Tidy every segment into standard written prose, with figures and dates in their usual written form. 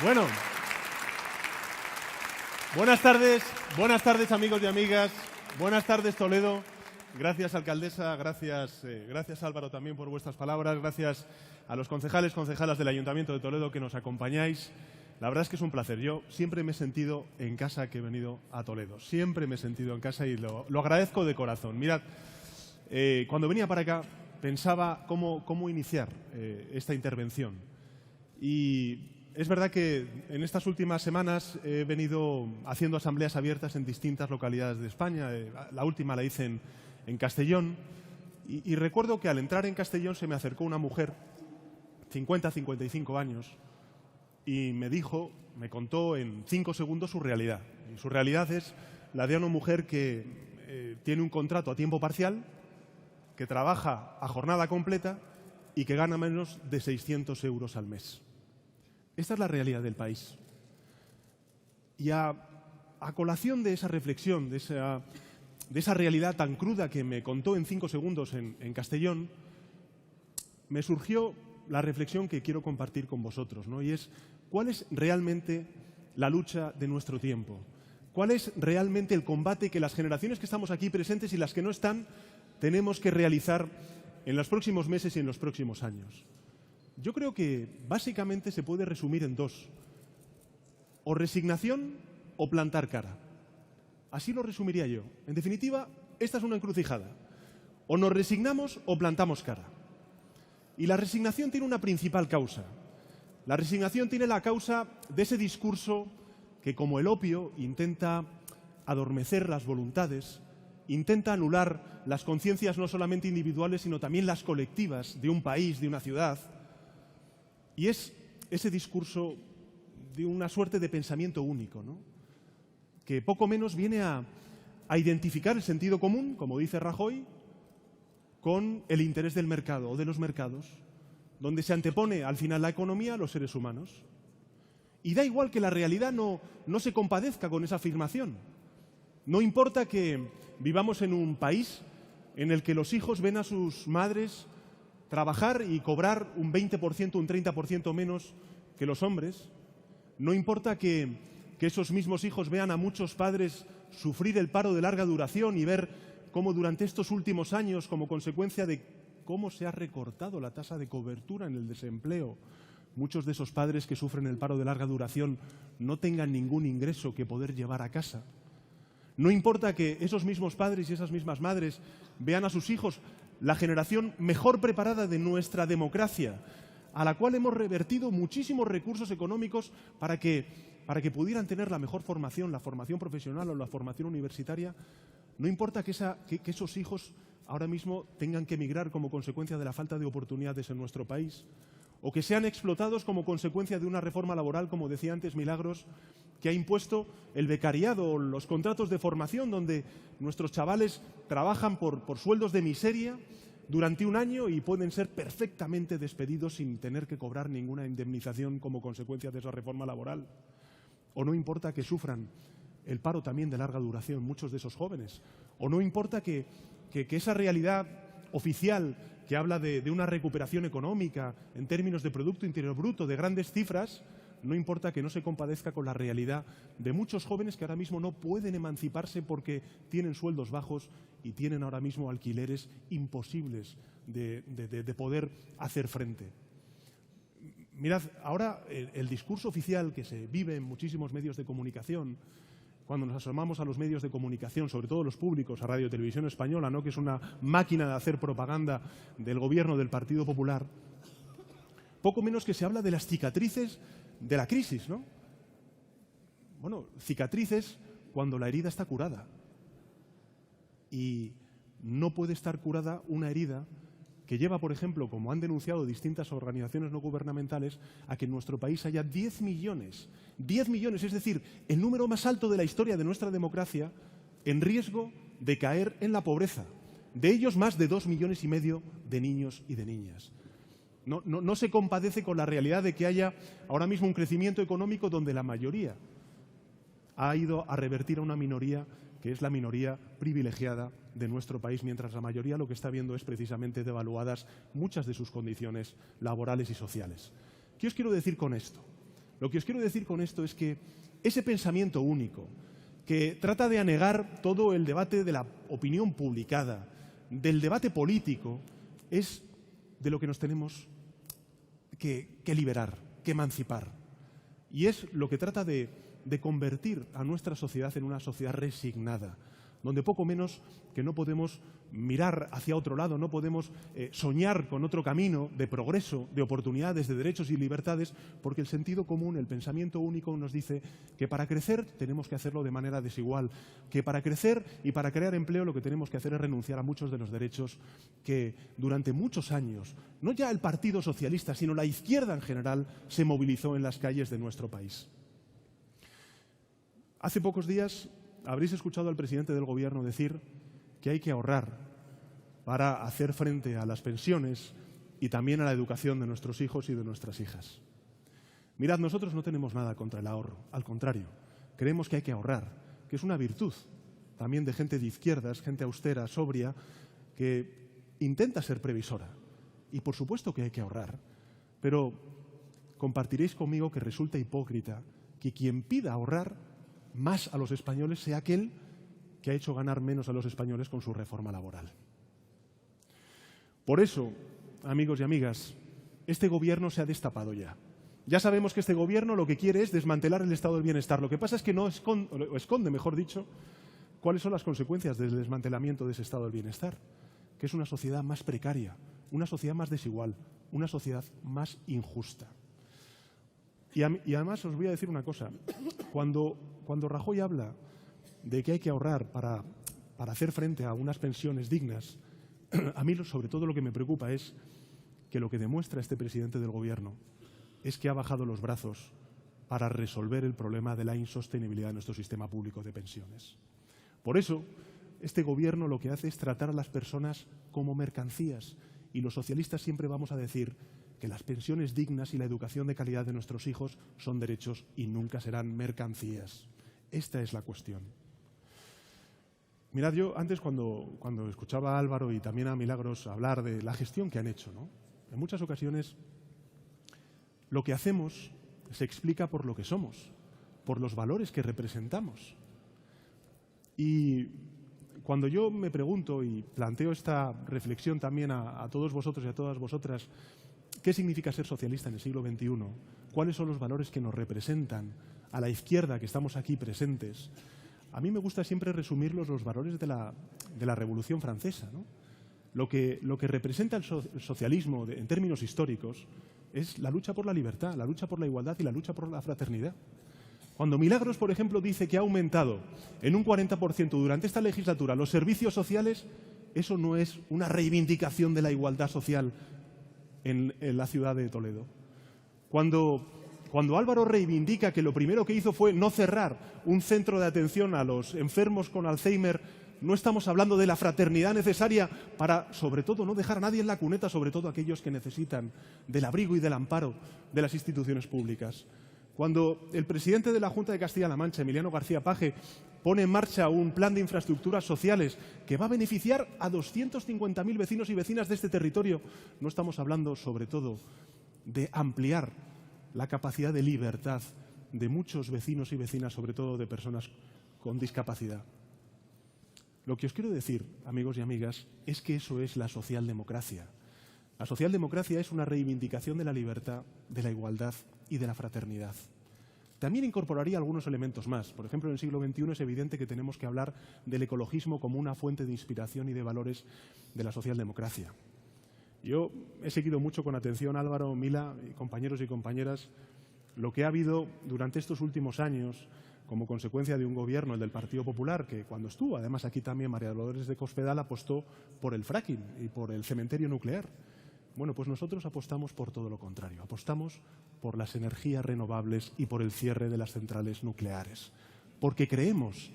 Bueno, buenas tardes amigos y amigas, buenas tardes Toledo, gracias alcaldesa, gracias Álvaro también por vuestras palabras, gracias a los concejales, concejalas del Ayuntamiento de Toledo que nos acompañáis. La verdad es que es un placer, yo siempre me he sentido en casa que he venido a Toledo, siempre me he sentido en casa y lo agradezco de corazón. Mirad, cuando venía para acá pensaba cómo iniciar esta intervención y es verdad que en estas últimas semanas he venido haciendo asambleas abiertas en distintas localidades de España. La última la hice en Castellón y recuerdo que al entrar en Castellón se me acercó una mujer, 50-55 años, y me contó en 5 segundos su realidad. Y su realidad es la de una mujer que tiene un contrato a tiempo parcial, que trabaja a jornada completa y que gana menos de 600 euros al mes. Esta es la realidad del país. Y a colación de esa reflexión, de esa realidad tan cruda que me contó en 5 segundos en Castellón, me surgió la reflexión que quiero compartir con vosotros, ¿no? Y es, ¿cuál es realmente la lucha de nuestro tiempo? ¿Cuál es realmente el combate que las generaciones que estamos aquí presentes y las que no están tenemos que realizar en los próximos meses y en los próximos años? Yo creo que básicamente se puede resumir en 2. O resignación o plantar cara. Así lo resumiría yo. En definitiva, esta es una encrucijada. O nos resignamos o plantamos cara. Y la resignación tiene una principal causa. La resignación tiene la causa de ese discurso que, como el opio, intenta adormecer las voluntades, intenta anular las conciencias no solamente individuales, sino también las colectivas de un país, de una ciudad. Y es ese discurso de una suerte de pensamiento único, ¿no? Que poco menos viene a identificar el sentido común, como dice Rajoy, con el interés del mercado o de los mercados, donde se antepone al final la economía a los seres humanos. Y da igual que la realidad no se compadezca con esa afirmación. No importa que vivamos en un país en el que los hijos ven a sus madres trabajar y cobrar un 20%, un 30% menos que los hombres. No importa que esos mismos hijos vean a muchos padres sufrir el paro de larga duración y ver cómo durante estos últimos años, como consecuencia de cómo se ha recortado la tasa de cobertura en el desempleo, muchos de esos padres que sufren el paro de larga duración no tengan ningún ingreso que poder llevar a casa. No importa que esos mismos padres y esas mismas madres vean a sus hijos, la generación mejor preparada de nuestra democracia, a la cual hemos revertido muchísimos recursos económicos para que pudieran tener la mejor formación, la formación profesional o la formación universitaria. No importa que esos hijos ahora mismo tengan que emigrar como consecuencia de la falta de oportunidades en nuestro país, o que sean explotados como consecuencia de una reforma laboral, como decía antes Milagros, que ha impuesto el becariado o los contratos de formación, donde nuestros chavales trabajan por sueldos de miseria durante un año y pueden ser perfectamente despedidos sin tener que cobrar ninguna indemnización como consecuencia de esa reforma laboral. O no importa que sufran el paro también de larga duración muchos de esos jóvenes. O no importa que esa realidad oficial que habla de una recuperación económica en términos de Producto Interior Bruto, de grandes cifras, no importa que no se compadezca con la realidad de muchos jóvenes que ahora mismo no pueden emanciparse porque tienen sueldos bajos y tienen ahora mismo alquileres imposibles de poder hacer frente. Mirad, ahora el discurso oficial que se vive en muchísimos medios de comunicación, cuando nos asomamos a los medios de comunicación, sobre todo los públicos, a Radio Televisión Española, ¿no?, que es una máquina de hacer propaganda del gobierno del Partido Popular, poco menos que se habla de las cicatrices de la crisis, ¿no? Bueno, cicatrices cuando la herida está curada. Y no puede estar curada una herida que lleva, por ejemplo, como han denunciado distintas organizaciones no gubernamentales, a que en nuestro país haya 10 millones, es decir, el número más alto de la historia de nuestra democracia, en riesgo de caer en la pobreza. De ellos, más de 2,5 millones de niños y de niñas. No se compadece con la realidad de que haya ahora mismo un crecimiento económico donde la mayoría ha ido a revertir a una minoría que es la minoría privilegiada de nuestro país, mientras la mayoría lo que está viendo es precisamente devaluadas muchas de sus condiciones laborales y sociales. ¿Qué os quiero decir con esto? Lo que os quiero decir con esto es que ese pensamiento único, que trata de anegar todo el debate de la opinión publicada, del debate político, es de lo que nos tenemos que liberar, que emancipar. Y es lo que trata de convertir a nuestra sociedad en una sociedad resignada, donde poco menos que no podemos mirar hacia otro lado, no podemos soñar con otro camino de progreso, de oportunidades, de derechos y libertades, porque el sentido común, el pensamiento único nos dice que para crecer tenemos que hacerlo de manera desigual, que para crecer y para crear empleo lo que tenemos que hacer es renunciar a muchos de los derechos que durante muchos años, no ya el Partido Socialista, sino la izquierda en general, se movilizó en las calles de nuestro país. Hace pocos días habréis escuchado al presidente del Gobierno decir que hay que ahorrar para hacer frente a las pensiones y también a la educación de nuestros hijos y de nuestras hijas. Mirad, nosotros no tenemos nada contra el ahorro, al contrario, creemos que hay que ahorrar, que es una virtud también de gente de izquierdas, gente austera, sobria, que intenta ser previsora. Y por supuesto que hay que ahorrar, pero compartiréis conmigo que resulta hipócrita que quien pida ahorrar más a los españoles sea aquel que ha hecho ganar menos a los españoles con su reforma laboral. Por eso, amigos y amigas, este gobierno se ha destapado ya. Ya sabemos que este gobierno lo que quiere es desmantelar el estado del bienestar. Lo que pasa es que no esconde, mejor dicho, cuáles son las consecuencias del desmantelamiento de ese estado del bienestar, que es una sociedad más precaria, una sociedad más desigual, una sociedad más injusta. Y además os voy a decir una cosa. Cuando Rajoy habla de que hay que ahorrar para hacer frente a unas pensiones dignas, a mí sobre todo lo que me preocupa es que lo que demuestra este presidente del Gobierno es que ha bajado los brazos para resolver el problema de la insostenibilidad de nuestro sistema público de pensiones. Por eso, este Gobierno lo que hace es tratar a las personas como mercancías, y los socialistas siempre vamos a decir que las pensiones dignas y la educación de calidad de nuestros hijos son derechos y nunca serán mercancías. Esta es la cuestión. Mirad, yo antes cuando escuchaba a Álvaro y también a Milagros hablar de la gestión que han hecho, ¿no? En muchas ocasiones lo que hacemos se explica por lo que somos, por los valores que representamos. Y cuando yo me pregunto y planteo esta reflexión también a todos vosotros y a todas vosotras, ¿qué significa ser socialista en el siglo XXI? ¿Cuáles son los valores que nos representan a la izquierda que estamos aquí presentes? A mí me gusta siempre resumirlos los valores de la Revolución Francesa, ¿no? Lo que representa el socialismo en términos históricos es la lucha por la libertad, la lucha por la igualdad y la lucha por la fraternidad. Cuando Milagros, por ejemplo, dice que ha aumentado en un 40% durante esta legislatura los servicios sociales, eso no es una reivindicación de la igualdad social en la ciudad de Toledo. Cuando Álvaro reivindica que lo primero que hizo fue no cerrar un centro de atención a los enfermos con Alzheimer, no estamos hablando de la fraternidad necesaria para, sobre todo, no dejar a nadie en la cuneta, sobre todo aquellos que necesitan del abrigo y del amparo de las instituciones públicas. Cuando el presidente de la Junta de Castilla-La Mancha, Emiliano García Paje, pone en marcha un plan de infraestructuras sociales que va a beneficiar a 250.000 vecinos y vecinas de este territorio, no estamos hablando, sobre todo, de ampliar la capacidad de libertad de muchos vecinos y vecinas, sobre todo de personas con discapacidad. Lo que os quiero decir, amigos y amigas, es que eso es la socialdemocracia. La socialdemocracia es una reivindicación de la libertad, de la igualdad y de la fraternidad. También incorporaría algunos elementos más. Por ejemplo, en el siglo XXI es evidente que tenemos que hablar del ecologismo como una fuente de inspiración y de valores de la socialdemocracia. Yo he seguido mucho con atención, Álvaro, Mila, compañeros y compañeras, lo que ha habido durante estos últimos años como consecuencia de un gobierno, el del Partido Popular, que cuando estuvo, además aquí también María Dolores de Cospedal, apostó por el fracking y por el cementerio nuclear. Bueno, pues nosotros apostamos por todo lo contrario. Apostamos por las energías renovables y por el cierre de las centrales nucleares. Porque creemos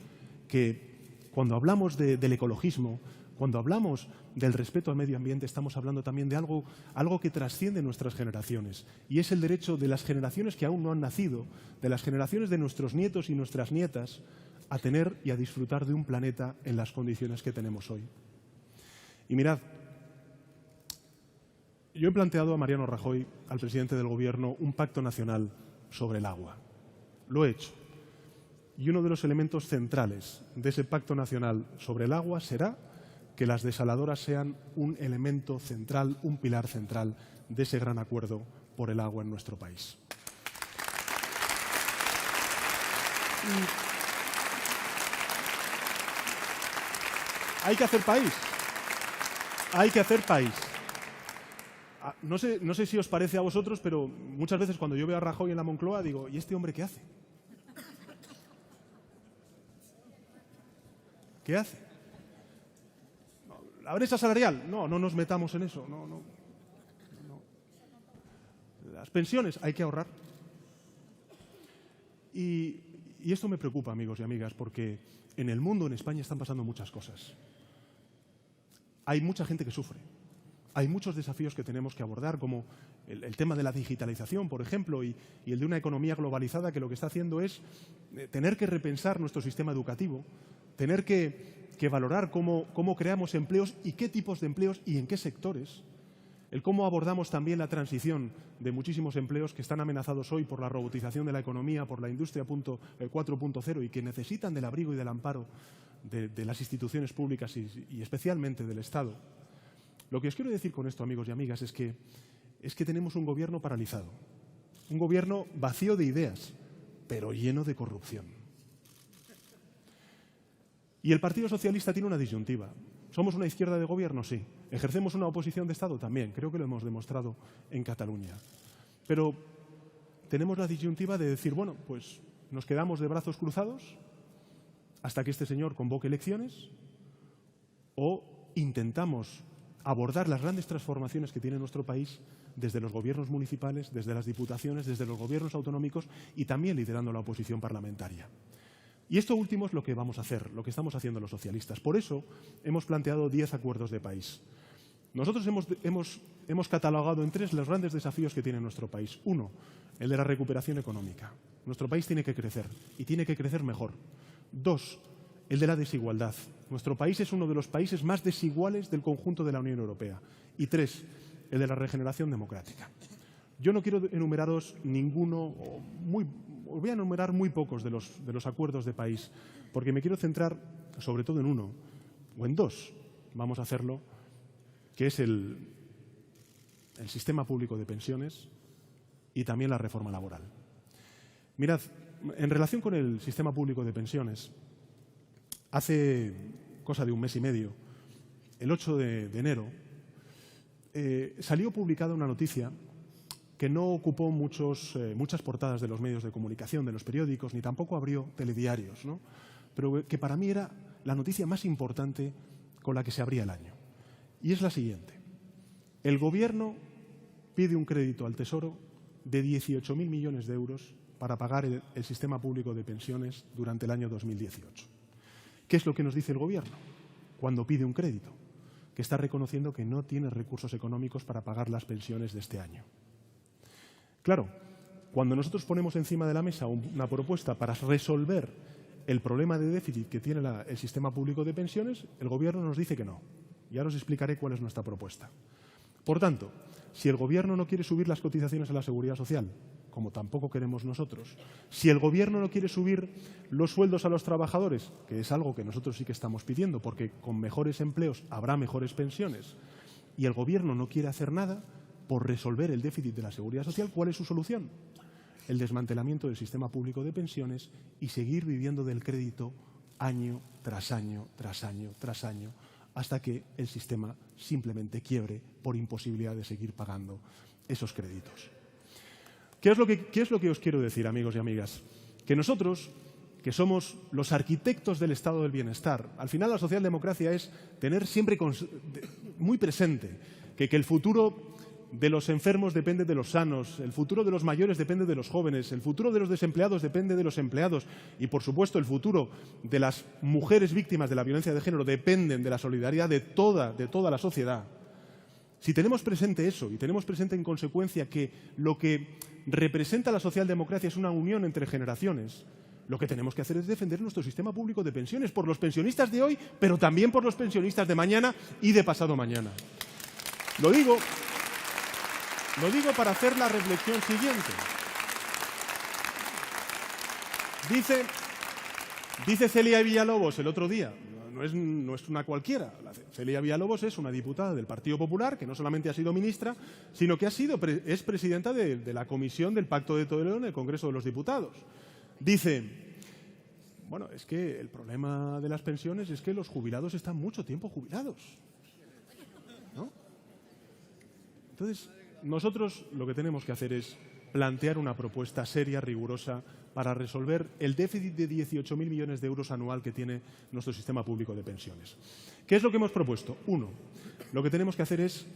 que cuando hablamos del ecologismo, cuando hablamos del respeto al medio ambiente, estamos hablando también de algo que trasciende nuestras generaciones. Y es el derecho de las generaciones que aún no han nacido, de las generaciones de nuestros nietos y nuestras nietas, a tener y a disfrutar de un planeta en las condiciones que tenemos hoy. Y mirad, yo he planteado a Mariano Rajoy, al presidente del Gobierno, un pacto nacional sobre el agua. Lo he hecho. Y uno de los elementos centrales de ese pacto nacional sobre el agua será que las desaladoras sean un elemento central, un pilar central de ese gran acuerdo por el agua en nuestro país. Hay que hacer país. Hay que hacer país. No sé si os parece a vosotros, pero muchas veces cuando yo veo a Rajoy en la Moncloa digo, ¿y este hombre qué hace? ¿Qué hace? ¿La brecha salarial? No nos metamos en eso. No. Las pensiones hay que ahorrar. Y esto me preocupa, amigos y amigas, porque en el mundo, en España, están pasando muchas cosas. Hay mucha gente que sufre. Hay muchos desafíos que tenemos que abordar, como el tema de la digitalización, por ejemplo, y el de una economía globalizada que lo que está haciendo es tener que repensar nuestro sistema educativo, tener que valorar cómo creamos empleos y qué tipos de empleos y en qué sectores, el cómo abordamos también la transición de muchísimos empleos que están amenazados hoy por la robotización de la economía, por la industria 4.0 y que necesitan del abrigo y del amparo de las instituciones públicas y especialmente del Estado. Lo que os quiero decir con esto, amigos y amigas, es que tenemos un gobierno paralizado, un gobierno vacío de ideas, pero lleno de corrupción. Y el Partido Socialista tiene una disyuntiva. ¿Somos una izquierda de gobierno? Sí. ¿Ejercemos una oposición de Estado? También. Creo que lo hemos demostrado en Cataluña. Pero tenemos la disyuntiva de decir, bueno, pues nos quedamos de brazos cruzados hasta que este señor convoque elecciones o intentamos abordar las grandes transformaciones que tiene nuestro país desde los gobiernos municipales, desde las diputaciones, desde los gobiernos autonómicos y también liderando la oposición parlamentaria. Y esto último es lo que vamos a hacer, lo que estamos haciendo los socialistas. Por eso hemos planteado 10 acuerdos de país. Nosotros hemos catalogado en 3 los grandes desafíos que tiene nuestro país. 1, el de la recuperación económica. Nuestro país tiene que crecer y tiene que crecer mejor. 2, el de la desigualdad. Nuestro país es uno de los países más desiguales del conjunto de la Unión Europea. Y 3, el de la regeneración democrática. Yo no quiero enumeraros ninguno, os voy a enumerar muy pocos de los acuerdos de país, porque me quiero centrar sobre todo en uno, o en 2, vamos a hacerlo, que es el sistema público de pensiones y también la reforma laboral. Mirad, en relación con el sistema público de pensiones, hace cosa de un mes y medio, el 8 de enero, salió publicada una noticia que no ocupó muchas portadas de los medios de comunicación, de los periódicos, ni tampoco abrió telediarios, ¿no? Pero que para mí era la noticia más importante con la que se abría el año. Y es la siguiente. El Gobierno pide un crédito al Tesoro de 18.000 millones de euros para pagar el sistema público de pensiones durante el año 2018. ¿Qué es lo que nos dice el Gobierno cuando pide un crédito? Que está reconociendo que no tiene recursos económicos para pagar las pensiones de este año. Claro, cuando nosotros ponemos encima de la mesa una propuesta para resolver el problema de déficit que tiene el sistema público de pensiones, el Gobierno nos dice que no. Y ahora os explicaré cuál es nuestra propuesta. Por tanto, si el Gobierno no quiere subir las cotizaciones a la Seguridad Social, como tampoco queremos nosotros, si el Gobierno no quiere subir los sueldos a los trabajadores, que es algo que nosotros sí que estamos pidiendo, porque con mejores empleos habrá mejores pensiones, y el Gobierno no quiere hacer nada por resolver el déficit de la Seguridad Social, ¿cuál es su solución? El desmantelamiento del sistema público de pensiones y seguir viviendo del crédito año tras año, tras año, tras año, hasta que el sistema simplemente quiebre por imposibilidad de seguir pagando esos créditos. ¿Qué es lo que os quiero decir, amigos y amigas? Que nosotros, que somos los arquitectos del estado del bienestar, al final la socialdemocracia es tener siempre muy presente que el futuro de los enfermos depende de los sanos, el futuro de los mayores depende de los jóvenes, el futuro de los desempleados depende de los empleados y, por supuesto, el futuro de las mujeres víctimas de la violencia de género dependen de la solidaridad de toda la sociedad. Si tenemos presente eso y tenemos presente en consecuencia que lo que representa la socialdemocracia es una unión entre generaciones, lo que tenemos que hacer es defender nuestro sistema público de pensiones por los pensionistas de hoy, pero también por los pensionistas de mañana y de pasado mañana. Lo digo para hacer la reflexión siguiente. Dice Celia Villalobos el otro día, no es una cualquiera, Celia Villalobos es una diputada del Partido Popular que no solamente ha sido ministra, sino que es presidenta de la Comisión del Pacto de Toledo en el Congreso de los Diputados. Dice, bueno, es que el problema de las pensiones es que los jubilados están mucho tiempo jubilados, ¿no? Entonces, nosotros lo que tenemos que hacer es plantear una propuesta seria, rigurosa, para resolver el déficit de 18.000 millones de euros anual que tiene nuestro sistema público de pensiones. ¿Qué es lo que hemos propuesto? Uno, lo que tenemos que hacer es,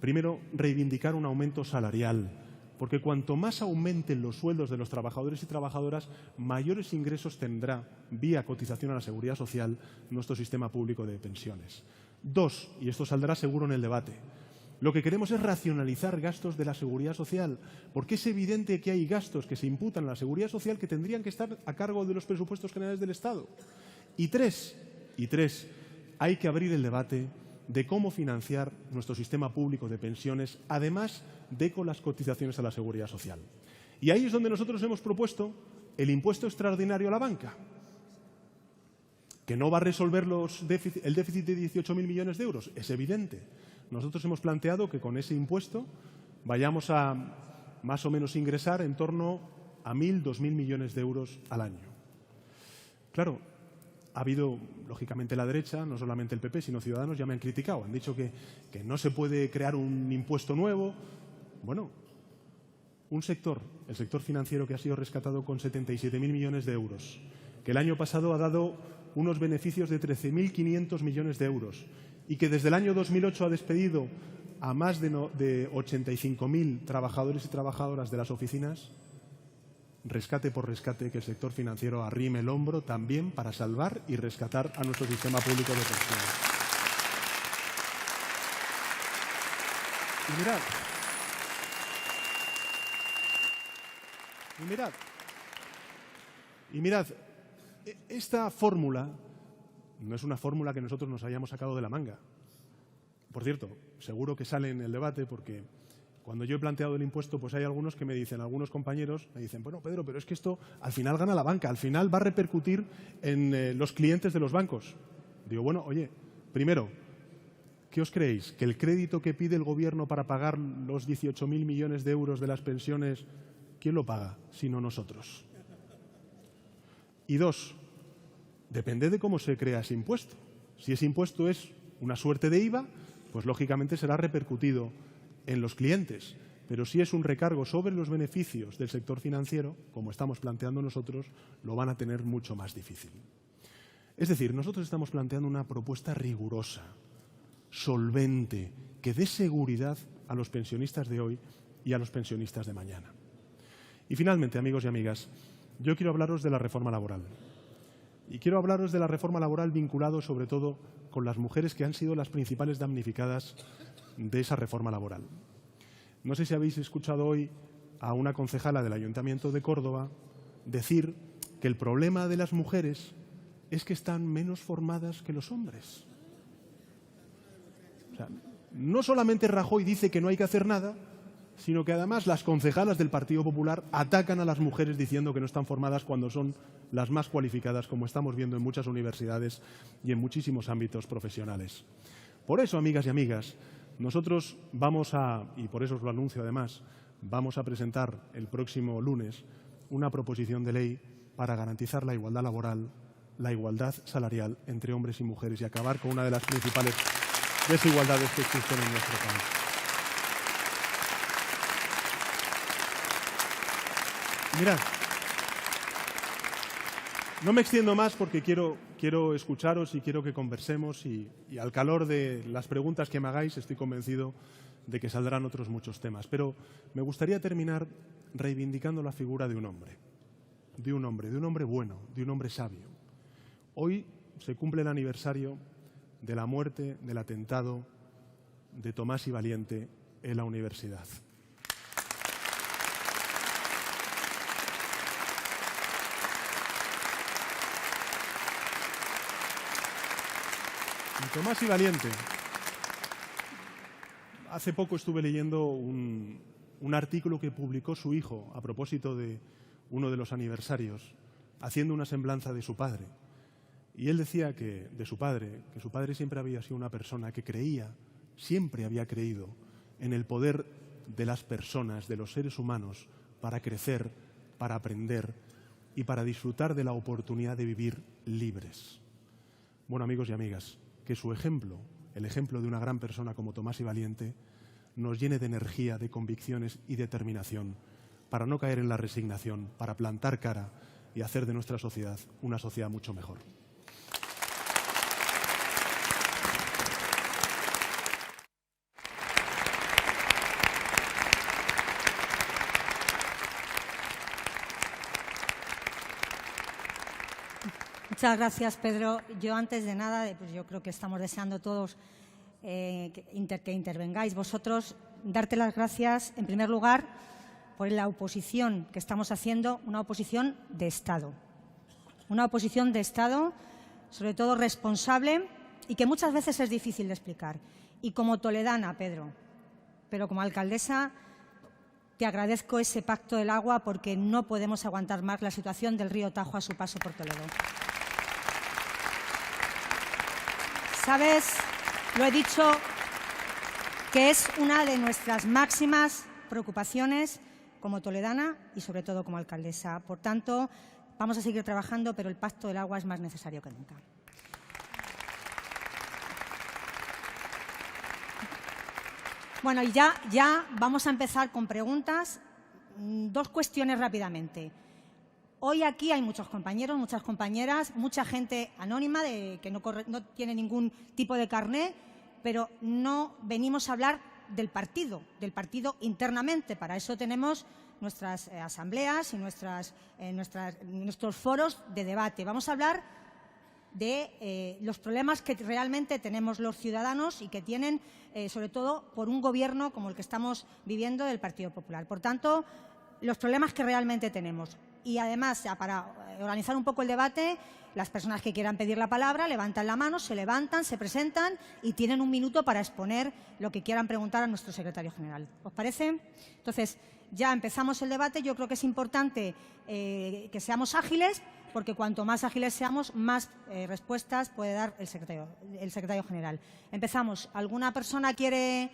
primero, reivindicar un aumento salarial, porque cuanto más aumenten los sueldos de los trabajadores y trabajadoras, mayores ingresos tendrá, vía cotización a la Seguridad Social, nuestro sistema público de pensiones. Dos, y esto saldrá seguro en el debate, lo que queremos es racionalizar gastos de la Seguridad Social, porque es evidente que hay gastos que se imputan a la Seguridad Social que tendrían que estar a cargo de los presupuestos generales del Estado. Y tres, hay que abrir el debate de cómo financiar nuestro sistema público de pensiones, además de con las cotizaciones a la Seguridad Social. Y ahí es donde nosotros hemos propuesto el impuesto extraordinario a la banca, que no va a resolver el déficit de 18.000 millones de euros, es evidente. Nosotros hemos planteado que con ese impuesto vayamos a más o menos ingresar en torno a 1.000, 2.000 millones de euros al año. Claro, ha habido, lógicamente, la derecha, no solamente el PP, sino Ciudadanos, ya me han criticado. Han dicho que no se puede crear un impuesto nuevo. Bueno, un sector, el sector financiero, que ha sido rescatado con 77.000 millones de euros, que el año pasado ha dado unos beneficios de 13.500 millones de euros, y que desde el año 2008 ha despedido a más de 85.000 trabajadores y trabajadoras de las oficinas, rescate por rescate, que el sector financiero arrime el hombro también para salvar y rescatar a nuestro sistema público de pensiones. Y mirad, esta fórmula no es una fórmula que nosotros nos hayamos sacado de la manga. Por cierto, seguro que sale en el debate, porque cuando yo he planteado el impuesto, pues hay algunos que me dicen, algunos compañeros me dicen, bueno, Pedro, pero es que esto al final gana la banca, al final va a repercutir en los clientes de los bancos. Digo, bueno, oye, primero, ¿qué os creéis? ¿Que el crédito que pide el Gobierno para pagar los 18.000 millones de euros de las pensiones, quién lo paga, sino nosotros? Y dos, depende de cómo se crea ese impuesto. Si ese impuesto es una suerte de IVA, pues lógicamente será repercutido en los clientes. Pero si es un recargo sobre los beneficios del sector financiero, como estamos planteando nosotros, lo van a tener mucho más difícil. Es decir, nosotros estamos planteando una propuesta rigurosa, solvente, que dé seguridad a los pensionistas de hoy y a los pensionistas de mañana. Y finalmente, amigos y amigas, yo quiero hablaros de la reforma laboral. Y quiero hablaros de la reforma laboral vinculado sobre todo con las mujeres que han sido las principales damnificadas de esa reforma laboral. No sé si habéis escuchado hoy a una concejala del Ayuntamiento de Córdoba decir que el problema de las mujeres es que están menos formadas que los hombres. O sea, no solamente Rajoy dice que no hay que hacer nada, sino que además las concejalas del Partido Popular atacan a las mujeres diciendo que no están formadas cuando son las más cualificadas, como estamos viendo en muchas universidades y en muchísimos ámbitos profesionales. Por eso, amigas y amigas, nosotros y por eso os lo anuncio además, vamos a presentar el próximo lunes una proposición de ley para garantizar la igualdad laboral, la igualdad salarial entre hombres y mujeres y acabar con una de las principales desigualdades que existen en nuestro país. Mirad, no me extiendo más porque quiero escucharos y quiero que conversemos y al calor de las preguntas que me hagáis estoy convencido de que saldrán otros muchos temas. Pero me gustaría terminar reivindicando la figura de un hombre bueno, de un hombre sabio. Hoy se cumple el aniversario de la muerte, del atentado de Tomás y Valiente en la universidad. Tomás y Valiente. Hace poco estuve leyendo un artículo que publicó su hijo a propósito de uno de los aniversarios haciendo una semblanza de su padre. Y él decía que su padre siempre había sido una persona que creía, siempre había creído en el poder de las personas, de los seres humanos, para crecer, para aprender y para disfrutar de la oportunidad de vivir libres. Bueno, amigos y amigas, que su ejemplo, el ejemplo de una gran persona como Tomás y Valiente, nos llene de energía, de convicciones y determinación para no caer en la resignación, para plantar cara y hacer de nuestra sociedad una sociedad mucho mejor. Muchas gracias, Pedro. Yo, antes de nada, pues yo creo que estamos deseando todos que intervengáis vosotros, darte las gracias, en primer lugar, por la oposición que estamos haciendo, una oposición de Estado. Una oposición de Estado, sobre todo responsable, y que muchas veces es difícil de explicar. Y como toledana, Pedro, pero como alcaldesa, te agradezco ese pacto del agua, porque no podemos aguantar más la situación del río Tajo a su paso por Toledo. ¿Sabes? Lo he dicho, que es una de nuestras máximas preocupaciones como toledana y sobre todo como alcaldesa. Por tanto, vamos a seguir trabajando, pero el pacto del agua es más necesario que nunca. Bueno, y ya vamos a empezar con preguntas. Dos cuestiones rápidamente. Hoy aquí hay muchos compañeros, muchas compañeras, mucha gente anónima que no tiene ningún tipo de carné, pero no venimos a hablar del partido internamente. Para eso tenemos nuestras asambleas y nuestros foros de debate. Vamos a hablar de los problemas que realmente tenemos los ciudadanos y que tienen, sobre todo, por un gobierno como el que estamos viviendo del Partido Popular. Por tanto, los problemas que realmente tenemos. Y además, ya para organizar un poco el debate, las personas que quieran pedir la palabra levantan la mano, se levantan, se presentan y tienen un minuto para exponer lo que quieran preguntar a nuestro secretario general. ¿Os parece? Entonces, ya empezamos el debate. Yo creo que es importante que seamos ágiles, porque cuanto más ágiles seamos, más respuestas puede dar el secretario general. Empezamos. ¿Alguna persona quiere...?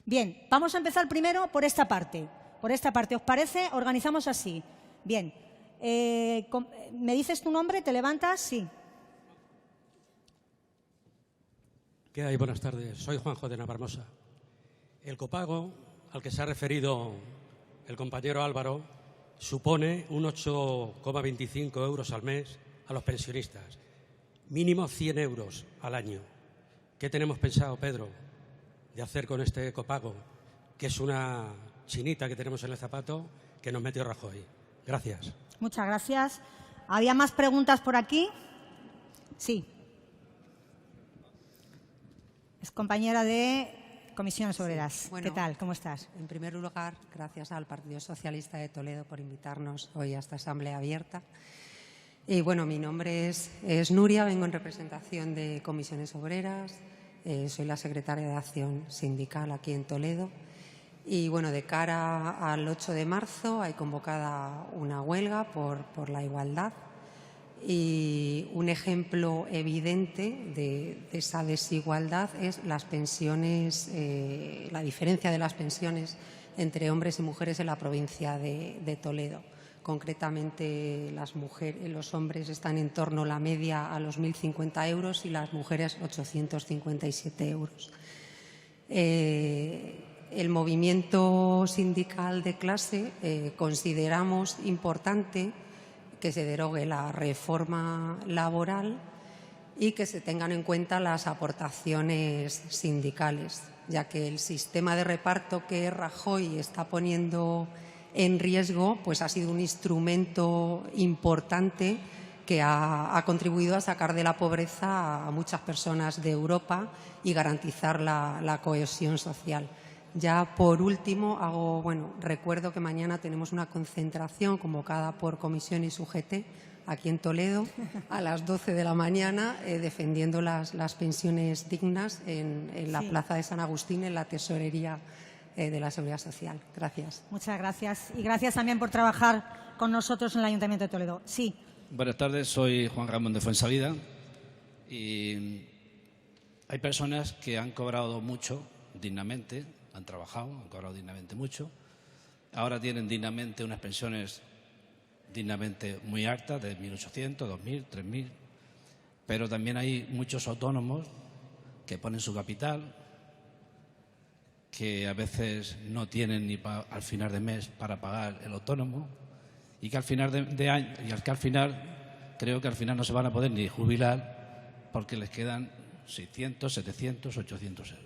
Bien, vamos a empezar primero por esta parte. ¿Os parece? Organizamos así. Bien. ¿Me dices tu nombre? ¿Te levantas? Sí. ¿Qué hay? Buenas tardes. Soy Juanjo de Navarmosa. El copago al que se ha referido el compañero Álvaro supone un 8,25 euros al mes a los pensionistas. Mínimo 100 euros al año. ¿Qué tenemos pensado, Pedro, de hacer con este copago, que es una chinita que tenemos en el zapato que nos metió Rajoy? Gracias. Muchas gracias. ¿Había más preguntas por aquí? Sí. Es compañera de Comisiones Obreras. Sí. Bueno, ¿qué tal? ¿Cómo estás? En primer lugar, gracias al Partido Socialista de Toledo por invitarnos hoy a esta asamblea abierta. Y bueno, mi nombre es Nuria, vengo en representación de Comisiones Obreras. Soy la secretaria de Acción Sindical aquí en Toledo. Y bueno, de cara al 8 de marzo hay convocada una huelga por la igualdad. Y un ejemplo evidente de esa desigualdad es las pensiones, la diferencia de las pensiones entre hombres y mujeres en la provincia de Toledo. Concretamente, los hombres están en torno a la media a los 1.050 euros y las mujeres 857 euros. El movimiento sindical de clase consideramos importante que se derogue la reforma laboral y que se tengan en cuenta las aportaciones sindicales, ya que el sistema de reparto que Rajoy está poniendo en riesgo pues ha sido un instrumento importante que ha contribuido a sacar de la pobreza a muchas personas de Europa y garantizar la cohesión social. Ya por último, recuerdo que mañana tenemos una concentración convocada por Comisiones UGT aquí en Toledo a las 12 de la mañana defendiendo las pensiones dignas en la Plaza de San Agustín, en la tesorería de la Seguridad Social. Gracias. Muchas gracias. Y gracias también por trabajar con nosotros en el Ayuntamiento de Toledo. Sí. Buenas tardes, soy Juan Ramón de Fuensalida y hay personas que han cobrado mucho dignamente, han trabajado, han cobrado dignamente mucho, ahora tienen dignamente unas pensiones dignamente muy altas, de 1.800, 2.000, 3.000, pero también hay muchos autónomos que ponen su capital, que a veces no tienen ni al final de mes para pagar el autónomo y que al final de año, creo que al final no se van a poder ni jubilar porque les quedan 600, 700, 800 euros.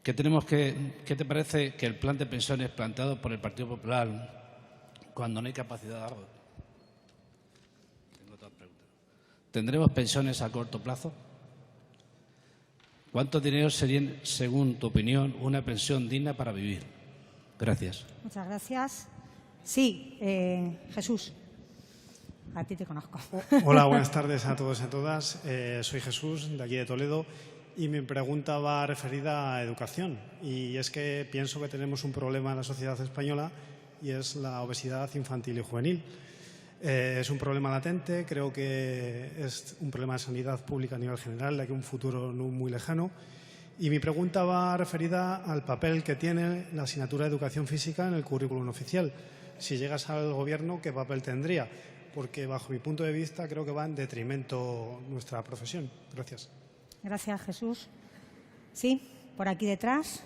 ¿Qué te parece que el plan de pensiones planteado por el Partido Popular, cuando no hay capacidad de ahorro? Tengo otras preguntas. ¿Tendremos pensiones a corto plazo? ¿Cuánto dinero sería, según tu opinión, una pensión digna para vivir? Gracias. Muchas gracias. Sí, Jesús. A ti te conozco. Hola, buenas tardes a todos y a todas. Soy Jesús, de aquí de Toledo, y mi pregunta va referida a educación. Y es que pienso que tenemos un problema en la sociedad española y es la obesidad infantil y juvenil. Es un problema latente, creo que es un problema de sanidad pública a nivel general, de aquí a un futuro no muy lejano. Y mi pregunta va referida al papel que tiene la asignatura de Educación Física en el currículum oficial. Si llegas al Gobierno, ¿qué papel tendría? Porque, bajo mi punto de vista, creo que va en detrimento nuestra profesión. Gracias. Gracias, Jesús. Sí, por aquí detrás.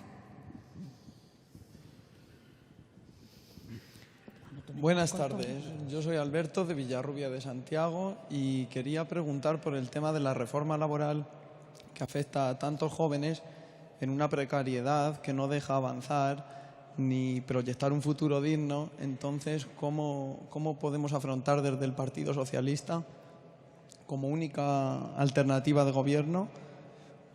Buenas tardes, yo soy Alberto de Villarrubia de Santiago y quería preguntar por el tema de la reforma laboral que afecta a tantos jóvenes en una precariedad que no deja avanzar ni proyectar un futuro digno. Entonces, ¿cómo podemos afrontar desde el Partido Socialista, como única alternativa de gobierno,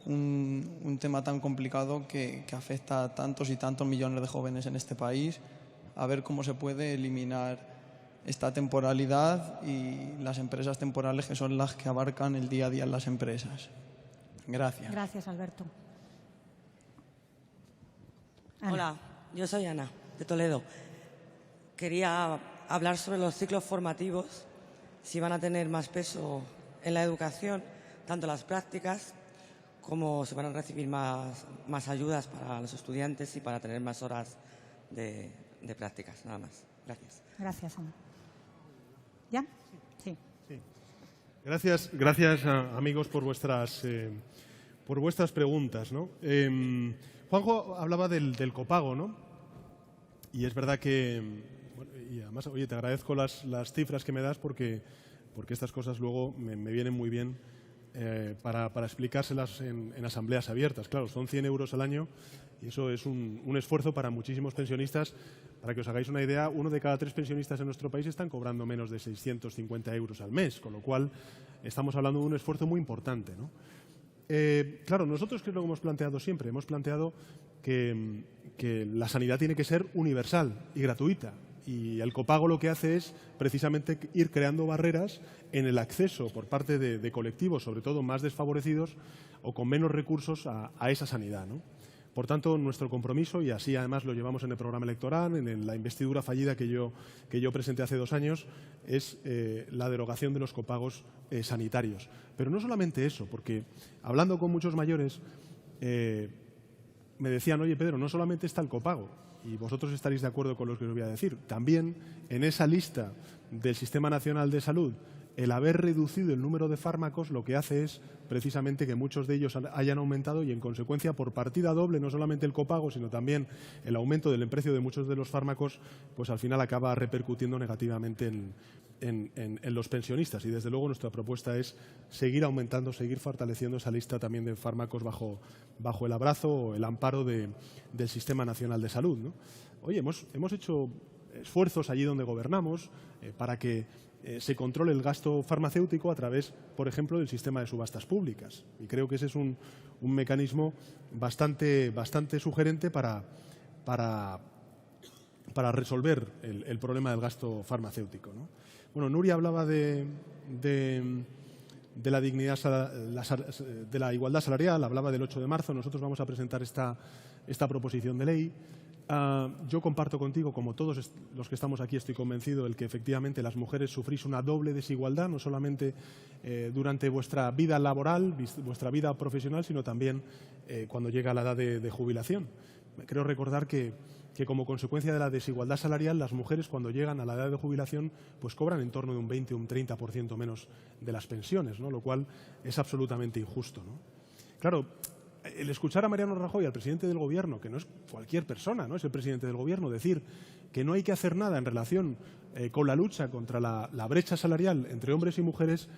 un tema tan complicado que afecta a tantos y tantos millones de jóvenes en este país? A ver cómo se puede eliminar esta temporalidad y las empresas temporales, que son las que abarcan el día a día en las empresas. Gracias. Gracias, Alberto. Ana. Hola, yo soy Ana, de Toledo. Quería hablar sobre los ciclos formativos, si van a tener más peso en la educación, tanto las prácticas como si van a recibir más ayudas para los estudiantes y para tener más horas de prácticas, nada más. Gracias. Gracias, Ana. ¿Ya? Sí. Gracias amigos, por vuestras preguntas, ¿no? Juanjo hablaba del copago, ¿no? Y es verdad que, bueno, y además, oye, te agradezco las cifras que me das porque estas cosas luego me vienen muy bien para explicárselas en asambleas abiertas. Claro, son 100 euros al año y eso es un esfuerzo para muchísimos pensionistas. Para que os hagáis una idea, 1 de cada 3 pensionistas en nuestro país están cobrando menos de 650 euros al mes, con lo cual estamos hablando de un esfuerzo muy importante, ¿no? Claro, nosotros, ¿qué es lo que hemos planteado siempre? Hemos planteado que la sanidad tiene que ser universal y gratuita. Y el copago lo que hace es precisamente ir creando barreras en el acceso por parte de colectivos, sobre todo más desfavorecidos o con menos recursos a esa sanidad, ¿no? Por tanto, nuestro compromiso, y así además lo llevamos en el programa electoral, en la investidura fallida que yo presenté hace 2 años, es la derogación de los copagos sanitarios. Pero no solamente eso, porque hablando con muchos mayores me decían, oye Pedro, no solamente está el copago, y vosotros estaréis de acuerdo con lo que os voy a decir, también en esa lista del Sistema Nacional de Salud, el haber reducido el número de fármacos lo que hace es precisamente que muchos de ellos hayan aumentado y, en consecuencia, por partida doble, no solamente el copago, sino también el aumento del precio de muchos de los fármacos, pues al final acaba repercutiendo negativamente en los pensionistas. Y, desde luego, nuestra propuesta es seguir aumentando, seguir fortaleciendo esa lista también de fármacos bajo el abrazo o el amparo del Sistema Nacional de Salud, ¿no? Oye, hemos hecho esfuerzos allí donde gobernamos para que se controle el gasto farmacéutico a través, por ejemplo, del sistema de subastas públicas. Y creo que ese es un mecanismo bastante sugerente para resolver el problema del gasto farmacéutico, ¿no? Bueno, Nuria hablaba de de la dignidad, de la igualdad salarial, hablaba del 8 de marzo. Nosotros vamos a presentar esta proposición de ley. Yo comparto contigo, como todos los que estamos aquí, estoy convencido el que efectivamente las mujeres sufrís una doble desigualdad, no solamente durante vuestra vida laboral, vuestra vida profesional, sino también cuando llega la edad de jubilación. Creo recordar que como consecuencia de la desigualdad salarial, las mujeres cuando llegan a la edad de jubilación pues cobran en torno de un 20 o un 30% menos de las pensiones, ¿no? Lo cual es absolutamente injusto, ¿no? Claro, el escuchar a Mariano Rajoy, al presidente del Gobierno, que no es cualquier persona, ¿no? Es el presidente del Gobierno, decir que no hay que hacer nada en relación con la lucha contra la brecha salarial entre hombres y mujeres,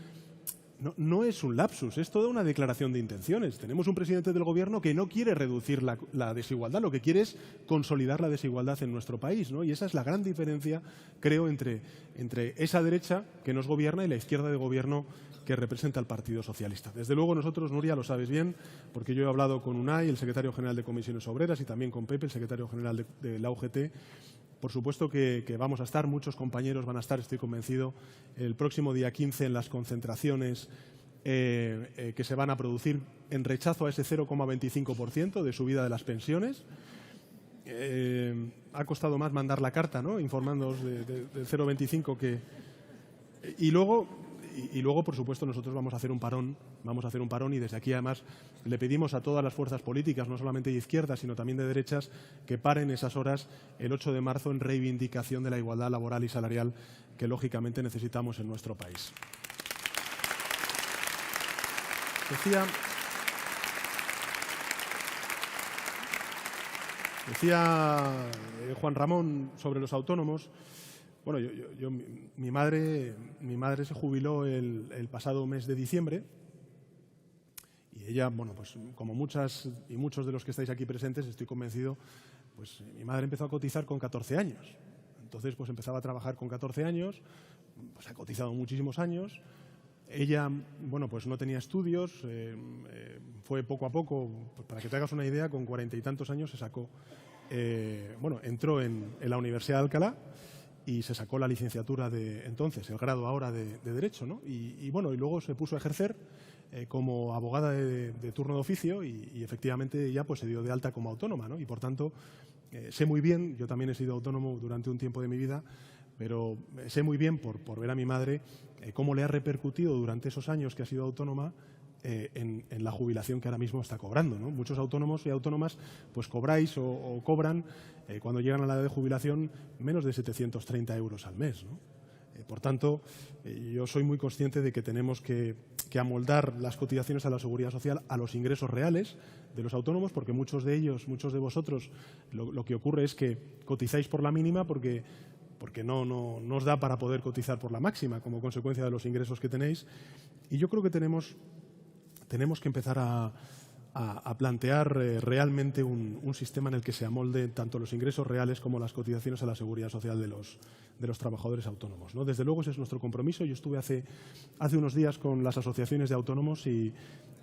no es un lapsus, es toda una declaración de intenciones. Tenemos un presidente del Gobierno que no quiere reducir la desigualdad, lo que quiere es consolidar la desigualdad en nuestro país, ¿no? Y esa es la gran diferencia, creo, entre esa derecha que nos gobierna y la izquierda de gobierno que representa el Partido Socialista. Desde luego nosotros, Nuria, lo sabes bien, porque yo he hablado con Unai, el secretario general de Comisiones Obreras, y también con Pepe, el secretario general de la UGT. Por supuesto que vamos a estar, muchos compañeros van a estar, estoy convencido, el próximo día 15 en las concentraciones que se van a producir en rechazo a ese 0,25% de subida de las pensiones. Ha costado más mandar la carta, ¿no?, informándoos del 0,25 que... Y luego, por supuesto, nosotros vamos a hacer un parón y desde aquí, además, le pedimos a todas las fuerzas políticas, no solamente de izquierdas, sino también de derechas, que paren esas horas el 8 de marzo en reivindicación de la igualdad laboral y salarial que, lógicamente, necesitamos en nuestro país. Decía Juan Ramón sobre los autónomos. Bueno, mi madre se jubiló el pasado mes de diciembre y ella, bueno, pues como muchas y muchos de los que estáis aquí presentes, estoy convencido, pues mi madre empezó a cotizar con 14 años. Entonces, pues empezaba a trabajar con 14 años, pues ha cotizado muchísimos años. Ella, bueno, pues no tenía estudios, fue poco a poco, pues para que te hagas una idea, con 40 y tantos años se sacó, entró en la Universidad de Alcalá y se sacó la licenciatura de entonces, el grado ahora de Derecho, ¿no? Y luego se puso a ejercer como abogada de turno de oficio y efectivamente ella pues se dio de alta como autónoma, ¿no? Y por tanto sé muy bien, yo también he sido autónomo durante un tiempo de mi vida, pero sé muy bien por ver a mi madre cómo le ha repercutido durante esos años que ha sido autónoma en la jubilación que ahora mismo está cobrando, ¿no? Muchos autónomos y autónomas pues cobráis o cobran cuando llegan a la edad de jubilación menos de 730 euros al mes, ¿no? Por tanto, yo soy muy consciente de que tenemos que amoldar las cotizaciones a la Seguridad Social a los ingresos reales de los autónomos, porque muchos de vosotros, lo que ocurre es que cotizáis por la mínima porque no os da para poder cotizar por la máxima como consecuencia de los ingresos que tenéis. Y yo creo que tenemos que empezar a plantear realmente un sistema en el que se amolde tanto los ingresos reales como las cotizaciones a la Seguridad Social de los trabajadores autónomos, ¿no? Desde luego ese es nuestro compromiso. Yo estuve hace unos días con las asociaciones de autónomos y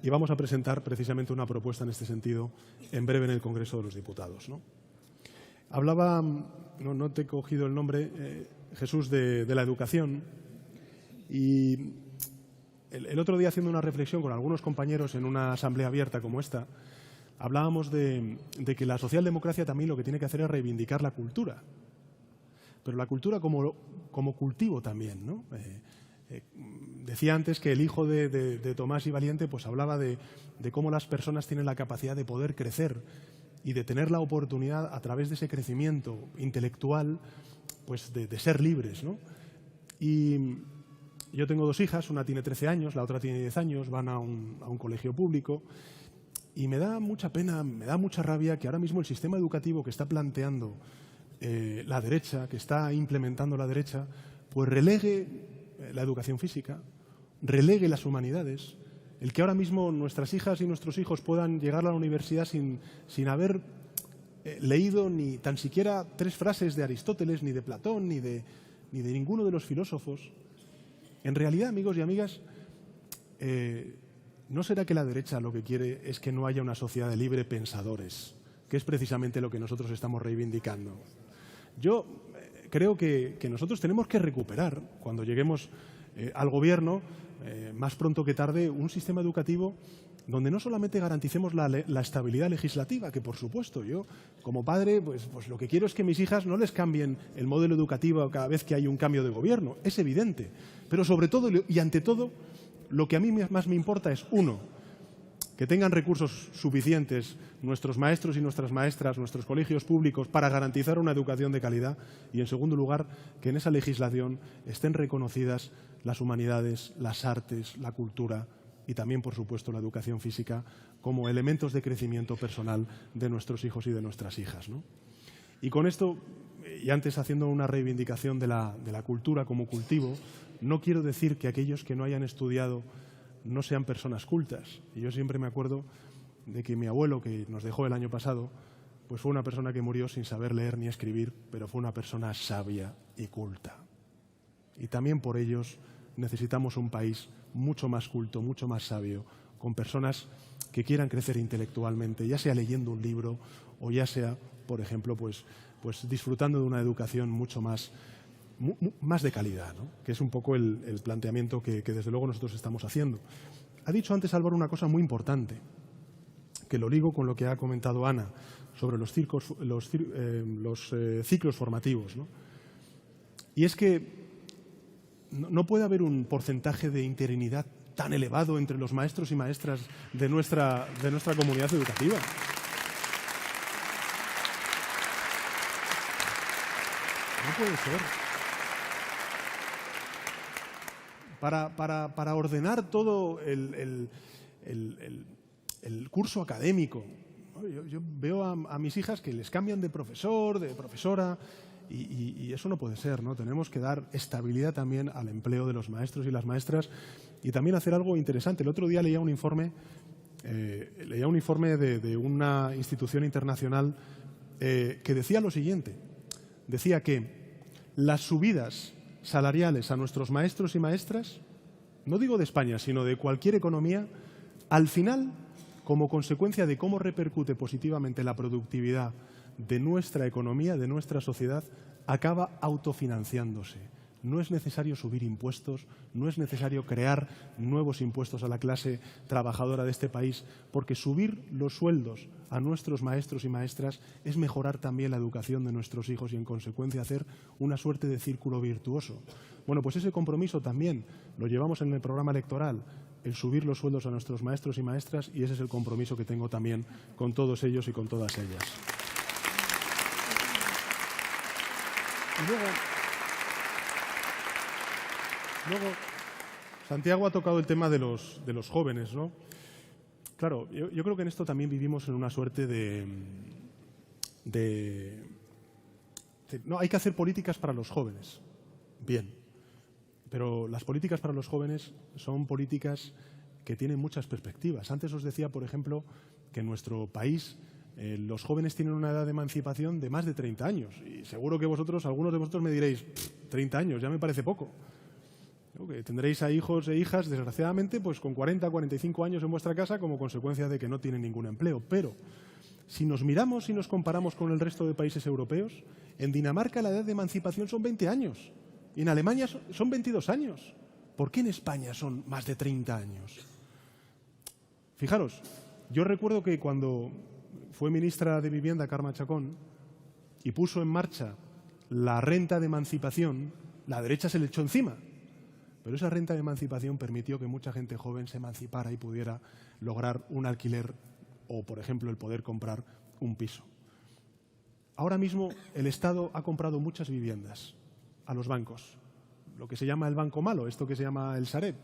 vamos a presentar precisamente una propuesta en este sentido en breve en el Congreso de los Diputados, ¿no? Hablaba, no te he cogido el nombre, Jesús, de la educación, y el otro día, haciendo una reflexión con algunos compañeros en una asamblea abierta como esta, hablábamos de que la socialdemocracia también lo que tiene que hacer es reivindicar la cultura, pero la cultura como cultivo también, ¿no? Decía antes que el hijo de Tomás y Valiente pues hablaba de cómo las personas tienen la capacidad de poder crecer y de tener la oportunidad, a través de ese crecimiento intelectual, pues de ser libres, ¿no? Y yo tengo dos hijas, una tiene 13 años, la otra tiene 10 años, van a un colegio público, y me da mucha pena, me da mucha rabia que ahora mismo el sistema educativo que está planteando la derecha, que está implementando la derecha, pues relegue la educación física, relegue las humanidades. El que ahora mismo nuestras hijas y nuestros hijos puedan llegar a la universidad sin haber leído ni tan siquiera 3 frases de Aristóteles, ni de Platón, ni de ninguno de los filósofos. En realidad, amigos y amigas, ¿no será que la derecha lo que quiere es que no haya una sociedad de libre pensadores? Que es precisamente lo que nosotros estamos reivindicando. Yo creo que nosotros tenemos que recuperar, cuando lleguemos al Gobierno, más pronto que tarde, un sistema educativo donde no solamente garanticemos la estabilidad legislativa, que por supuesto yo, como padre, pues lo que quiero es que mis hijas no les cambien el modelo educativo cada vez que hay un cambio de gobierno, es evidente. Pero sobre todo y ante todo, lo que a mí más me importa es, uno, que tengan recursos suficientes nuestros maestros y nuestras maestras, nuestros colegios públicos, para garantizar una educación de calidad y, en segundo lugar, que en esa legislación estén reconocidas las humanidades, las artes, la cultura y también, por supuesto, la educación física como elementos de crecimiento personal de nuestros hijos y de nuestras hijas, ¿no? Y con esto, y antes haciendo una reivindicación de la cultura como cultivo, no quiero decir que aquellos que no hayan estudiado no sean personas cultas. Y yo siempre me acuerdo de que mi abuelo, que nos dejó el año pasado, pues fue una persona que murió sin saber leer ni escribir, pero fue una persona sabia y culta. Y también por ellos necesitamos un país mucho más culto, mucho más sabio, con personas que quieran crecer intelectualmente, ya sea leyendo un libro o ya sea, por ejemplo, pues disfrutando de una educación mucho más de calidad, ¿no? Que es un poco el planteamiento que desde luego nosotros estamos haciendo. Ha dicho antes Álvaro una cosa muy importante, que lo ligo con lo que ha comentado Ana sobre los ciclos formativos, ¿no? Y es que no puede haber un porcentaje de interinidad tan elevado entre los maestros y maestras de nuestra comunidad educativa. No puede ser. Para ordenar todo el curso académico. Yo veo a mis hijas que les cambian de profesor, de profesora, y eso no puede ser, ¿no? Tenemos que dar estabilidad también al empleo de los maestros y las maestras y también hacer algo interesante. El otro día leía un informe de una institución internacional que decía lo siguiente. Decía que las subidas salariales a nuestros maestros y maestras, no digo de España, sino de cualquier economía, al final, como consecuencia de cómo repercute positivamente la productividad de nuestra economía, de nuestra sociedad, acaba autofinanciándose. No es necesario subir impuestos, no es necesario crear nuevos impuestos a la clase trabajadora de este país, porque subir los sueldos a nuestros maestros y maestras es mejorar también la educación de nuestros hijos y, en consecuencia, hacer una suerte de círculo virtuoso. Bueno, pues ese compromiso también lo llevamos en el programa electoral, el subir los sueldos a nuestros maestros y maestras, y ese es el compromiso que tengo también con todos ellos y con todas ellas. Y luego, Santiago ha tocado el tema de los jóvenes, ¿no? Claro, yo creo que en esto también vivimos en una suerte no, hay que hacer políticas para los jóvenes. Bien, pero las políticas para los jóvenes son políticas que tienen muchas perspectivas. Antes os decía, por ejemplo, que en nuestro país los jóvenes tienen una edad de emancipación de más de 30 años. Y seguro que algunos de vosotros me diréis, 30 años, ya me parece poco. Que tendréis a hijos e hijas, desgraciadamente, pues con 40, 45 años en vuestra casa como consecuencia de que no tienen ningún empleo. Pero si nos miramos y nos comparamos con el resto de países europeos, en Dinamarca la edad de emancipación son 20 años y en Alemania son 22 años. ¿Por qué en España son más de 30 años? Fijaros, yo recuerdo que cuando fue ministra de Vivienda Carme Chacón y puso en marcha la renta de emancipación, la derecha se le echó encima. Pero esa renta de emancipación permitió que mucha gente joven se emancipara y pudiera lograr un alquiler o, por ejemplo, el poder comprar un piso. Ahora mismo el Estado ha comprado muchas viviendas a los bancos, lo que se llama el banco malo, esto que se llama el Sareb.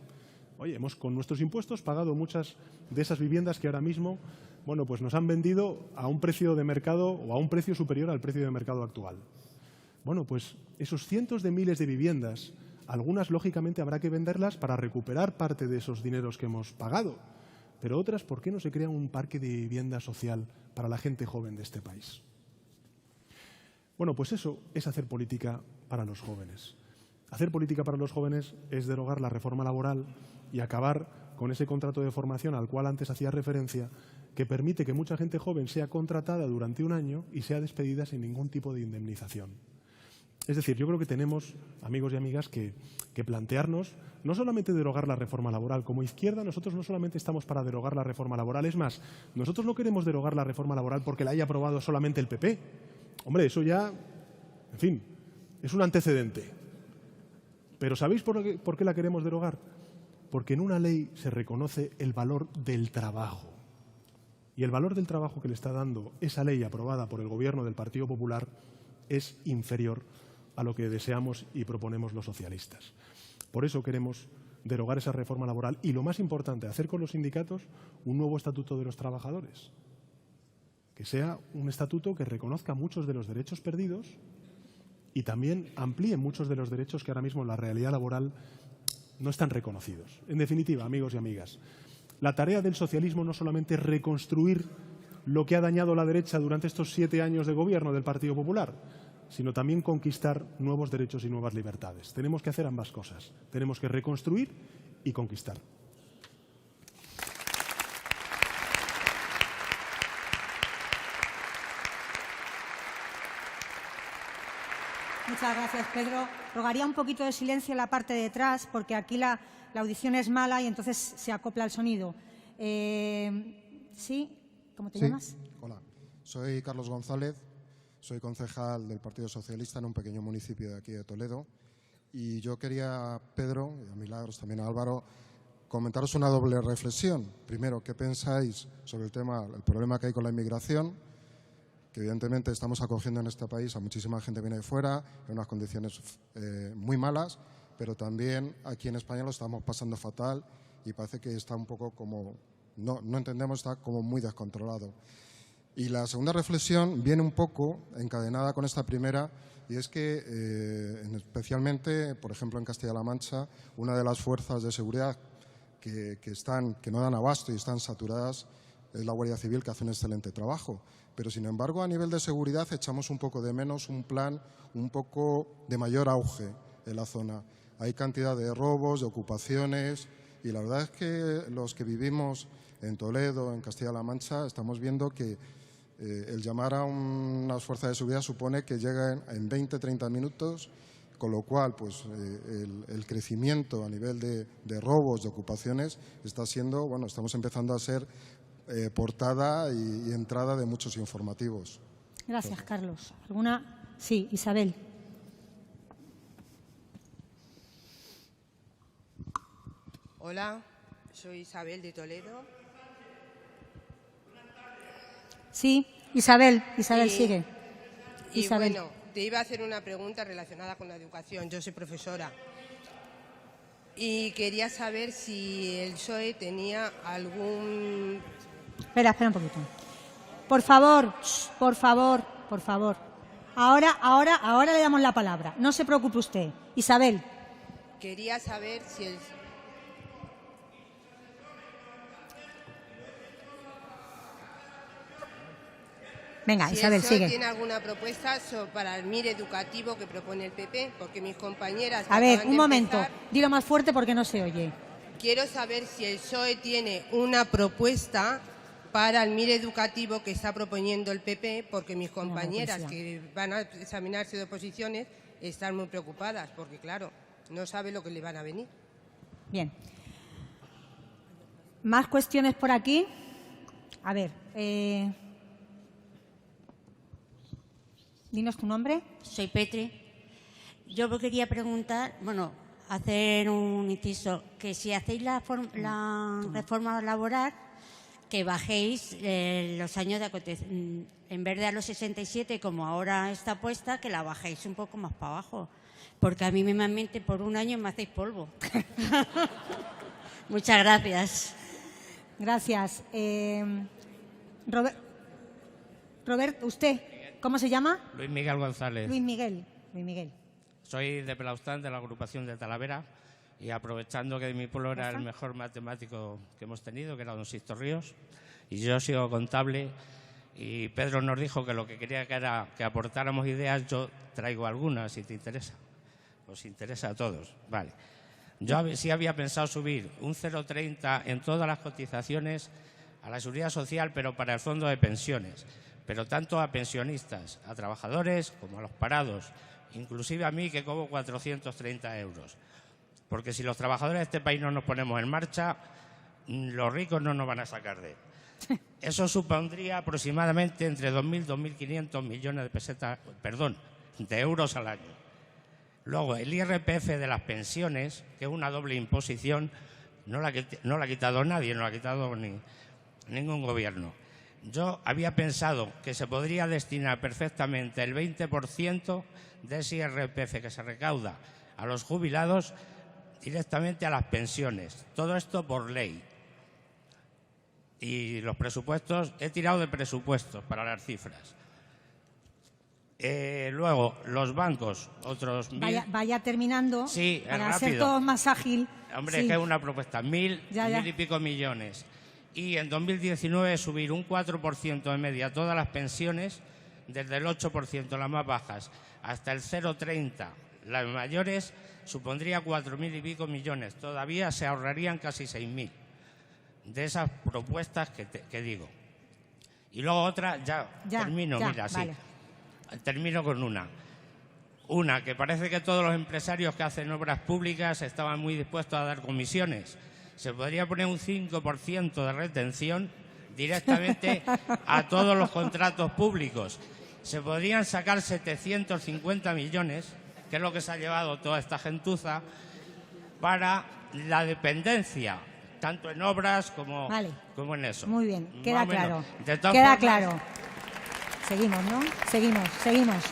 Oye, hemos con nuestros impuestos pagado muchas de esas viviendas que ahora mismo, bueno, pues nos han vendido a un precio de mercado o a un precio superior al precio de mercado actual. Bueno, pues esos cientos de miles de viviendas, algunas, lógicamente, habrá que venderlas para recuperar parte de esos dineros que hemos pagado. Pero otras, ¿por qué no se crea un parque de vivienda social para la gente joven de este país? Bueno, pues eso es hacer política para los jóvenes. Hacer política para los jóvenes es derogar la reforma laboral y acabar con ese contrato de formación al cual antes hacía referencia, que permite que mucha gente joven sea contratada durante un año y sea despedida sin ningún tipo de indemnización. Es decir, yo creo que tenemos, amigos y amigas, que plantearnos no solamente derogar la reforma laboral. Como izquierda, nosotros no solamente estamos para derogar la reforma laboral. Es más, nosotros no queremos derogar la reforma laboral porque la haya aprobado solamente el PP. Hombre, eso ya, en fin, es un antecedente. Pero ¿sabéis por qué la queremos derogar? Porque en una ley se reconoce el valor del trabajo. Y el valor del trabajo que le está dando esa ley aprobada por el Gobierno del Partido Popular es inferior a lo que deseamos y proponemos los socialistas. Por eso queremos derogar esa reforma laboral y, lo más importante, hacer con los sindicatos un nuevo estatuto de los trabajadores. Que sea un estatuto que reconozca muchos de los derechos perdidos y también amplíe muchos de los derechos que ahora mismo en la realidad laboral no están reconocidos. En definitiva, amigos y amigas, la tarea del socialismo no solamente es reconstruir lo que ha dañado la derecha durante estos 7 años de gobierno del Partido Popular, sino también conquistar nuevos derechos y nuevas libertades. Tenemos que hacer ambas cosas. Tenemos que reconstruir y conquistar. Muchas gracias, Pedro. Rogaría un poquito de silencio en la parte de atrás, porque aquí la audición es mala y entonces se acopla el sonido. ¿Sí? ¿Cómo te llamas? Hola, soy Carlos González, soy concejal del Partido Socialista en un pequeño municipio de aquí de Toledo. Y yo quería, Pedro, y a Milagros, también a Álvaro, comentaros una doble reflexión. Primero, ¿qué pensáis sobre el problema que hay con la inmigración? Que evidentemente estamos acogiendo en este país a muchísima gente que viene de fuera, en unas condiciones muy malas, pero también aquí en España lo estamos pasando fatal y parece que está un poco como, no entendemos, está como muy descontrolado. Y la segunda reflexión viene un poco encadenada con esta primera, y es que especialmente, por ejemplo, en Castilla-La Mancha, una de las fuerzas de seguridad que no dan abasto y están saturadas es la Guardia Civil, que hace un excelente trabajo. Pero, sin embargo, a nivel de seguridad echamos un poco de menos un plan un poco de mayor auge en la zona. Hay cantidad de robos, de ocupaciones, y la verdad es que los que vivimos en Toledo, en Castilla-La Mancha, estamos viendo que el llamar a unas fuerzas de seguridad supone que lleguen en 20-30 minutos, con lo cual pues, el crecimiento a nivel de robos, de ocupaciones, está siendo, bueno, estamos empezando a ser portada y entrada de muchos informativos. Gracias, Carlos. ¿Alguna? Sí, Isabel. Hola, soy Isabel de Toledo. Sí, Isabel, sigue. Y Isabel. bueno, te iba a hacer una pregunta relacionada con la educación. Yo soy profesora. Y quería saber si el PSOE tenía algún... Espera un poquito. Por favor. Ahora le damos la palabra. No se preocupe usted. Isabel. Quería saber si el... Venga, si Isabel, el PSOE sigue. tiene alguna propuesta para el MIR educativo que propone el PP, porque mis compañeras... A ver, acaban un de momento. empezar. Dilo más fuerte porque no se oye. Quiero saber si el PSOE tiene una propuesta para el MIR educativo que está proponiendo el PP, porque mis compañeras que van a examinarse de oposiciones están muy preocupadas, porque claro, no sabe lo que le van a venir. Bien. ¿Más cuestiones por aquí? A ver, dinos tu nombre. Soy Petri. Yo quería preguntar, hacer un inciso, que si hacéis la reforma laboral, que bajéis los años de en vez de a los 67, como ahora está puesta, que la bajéis un poco más para abajo, porque a mí mismamente por un año me hacéis polvo. Muchas gracias. Gracias. Robert, ¿usted cómo se llama? Luis Miguel González. Luis Miguel. Soy de Pelaustán, de la agrupación de Talavera, y aprovechando que mi pueblo era el mejor matemático que hemos tenido, que era don Sisto Ríos, y yo sigo contable, y Pedro nos dijo que lo que quería era que aportáramos ideas. Yo traigo algunas, si te interesa. Os interesa a todos. Vale. Yo sí había pensado subir un 0,30 en todas las cotizaciones a la Seguridad Social, pero para el fondo de pensiones, pero tanto a pensionistas, a trabajadores como a los parados, inclusive a mí que cobro 430 euros. Porque si los trabajadores de este país no nos ponemos en marcha, los ricos no nos van a sacar de él. Eso supondría aproximadamente entre 2.000 y 2.500 millones de euros al año. Luego, el IRPF de las pensiones, que es una doble imposición, no la ha quitado nadie, no la ha quitado ningún gobierno. Yo había pensado que se podría destinar perfectamente el 20% de ese IRPF que se recauda a los jubilados directamente a las pensiones. Todo esto por ley. Y los presupuestos, he tirado de presupuestos para las cifras. Luego, los bancos, otros 1.000... Vaya terminando, sí, para rápido. ser todo más ágil. Hombre, sí. es que es una propuesta, 1.000 y pico millones. Y en 2019 subir un 4% de media todas las pensiones, desde el 8%, las más bajas, hasta el 0,30%, las mayores, supondría 4.000 y pico millones. Todavía se ahorrarían casi 6.000 de esas propuestas que digo. Y luego otra, termino, mira, sí. Vale. Termino con una que parece que todos los empresarios que hacen obras públicas estaban muy dispuestos a dar comisiones. Se podría poner un 5% de retención directamente a todos los contratos públicos. Se podrían sacar 750 millones, que es lo que se ha llevado toda esta gentuza, para la dependencia, tanto en obras como en eso. Muy bien, queda claro. Queda claro. Seguimos, ¿no? Seguimos.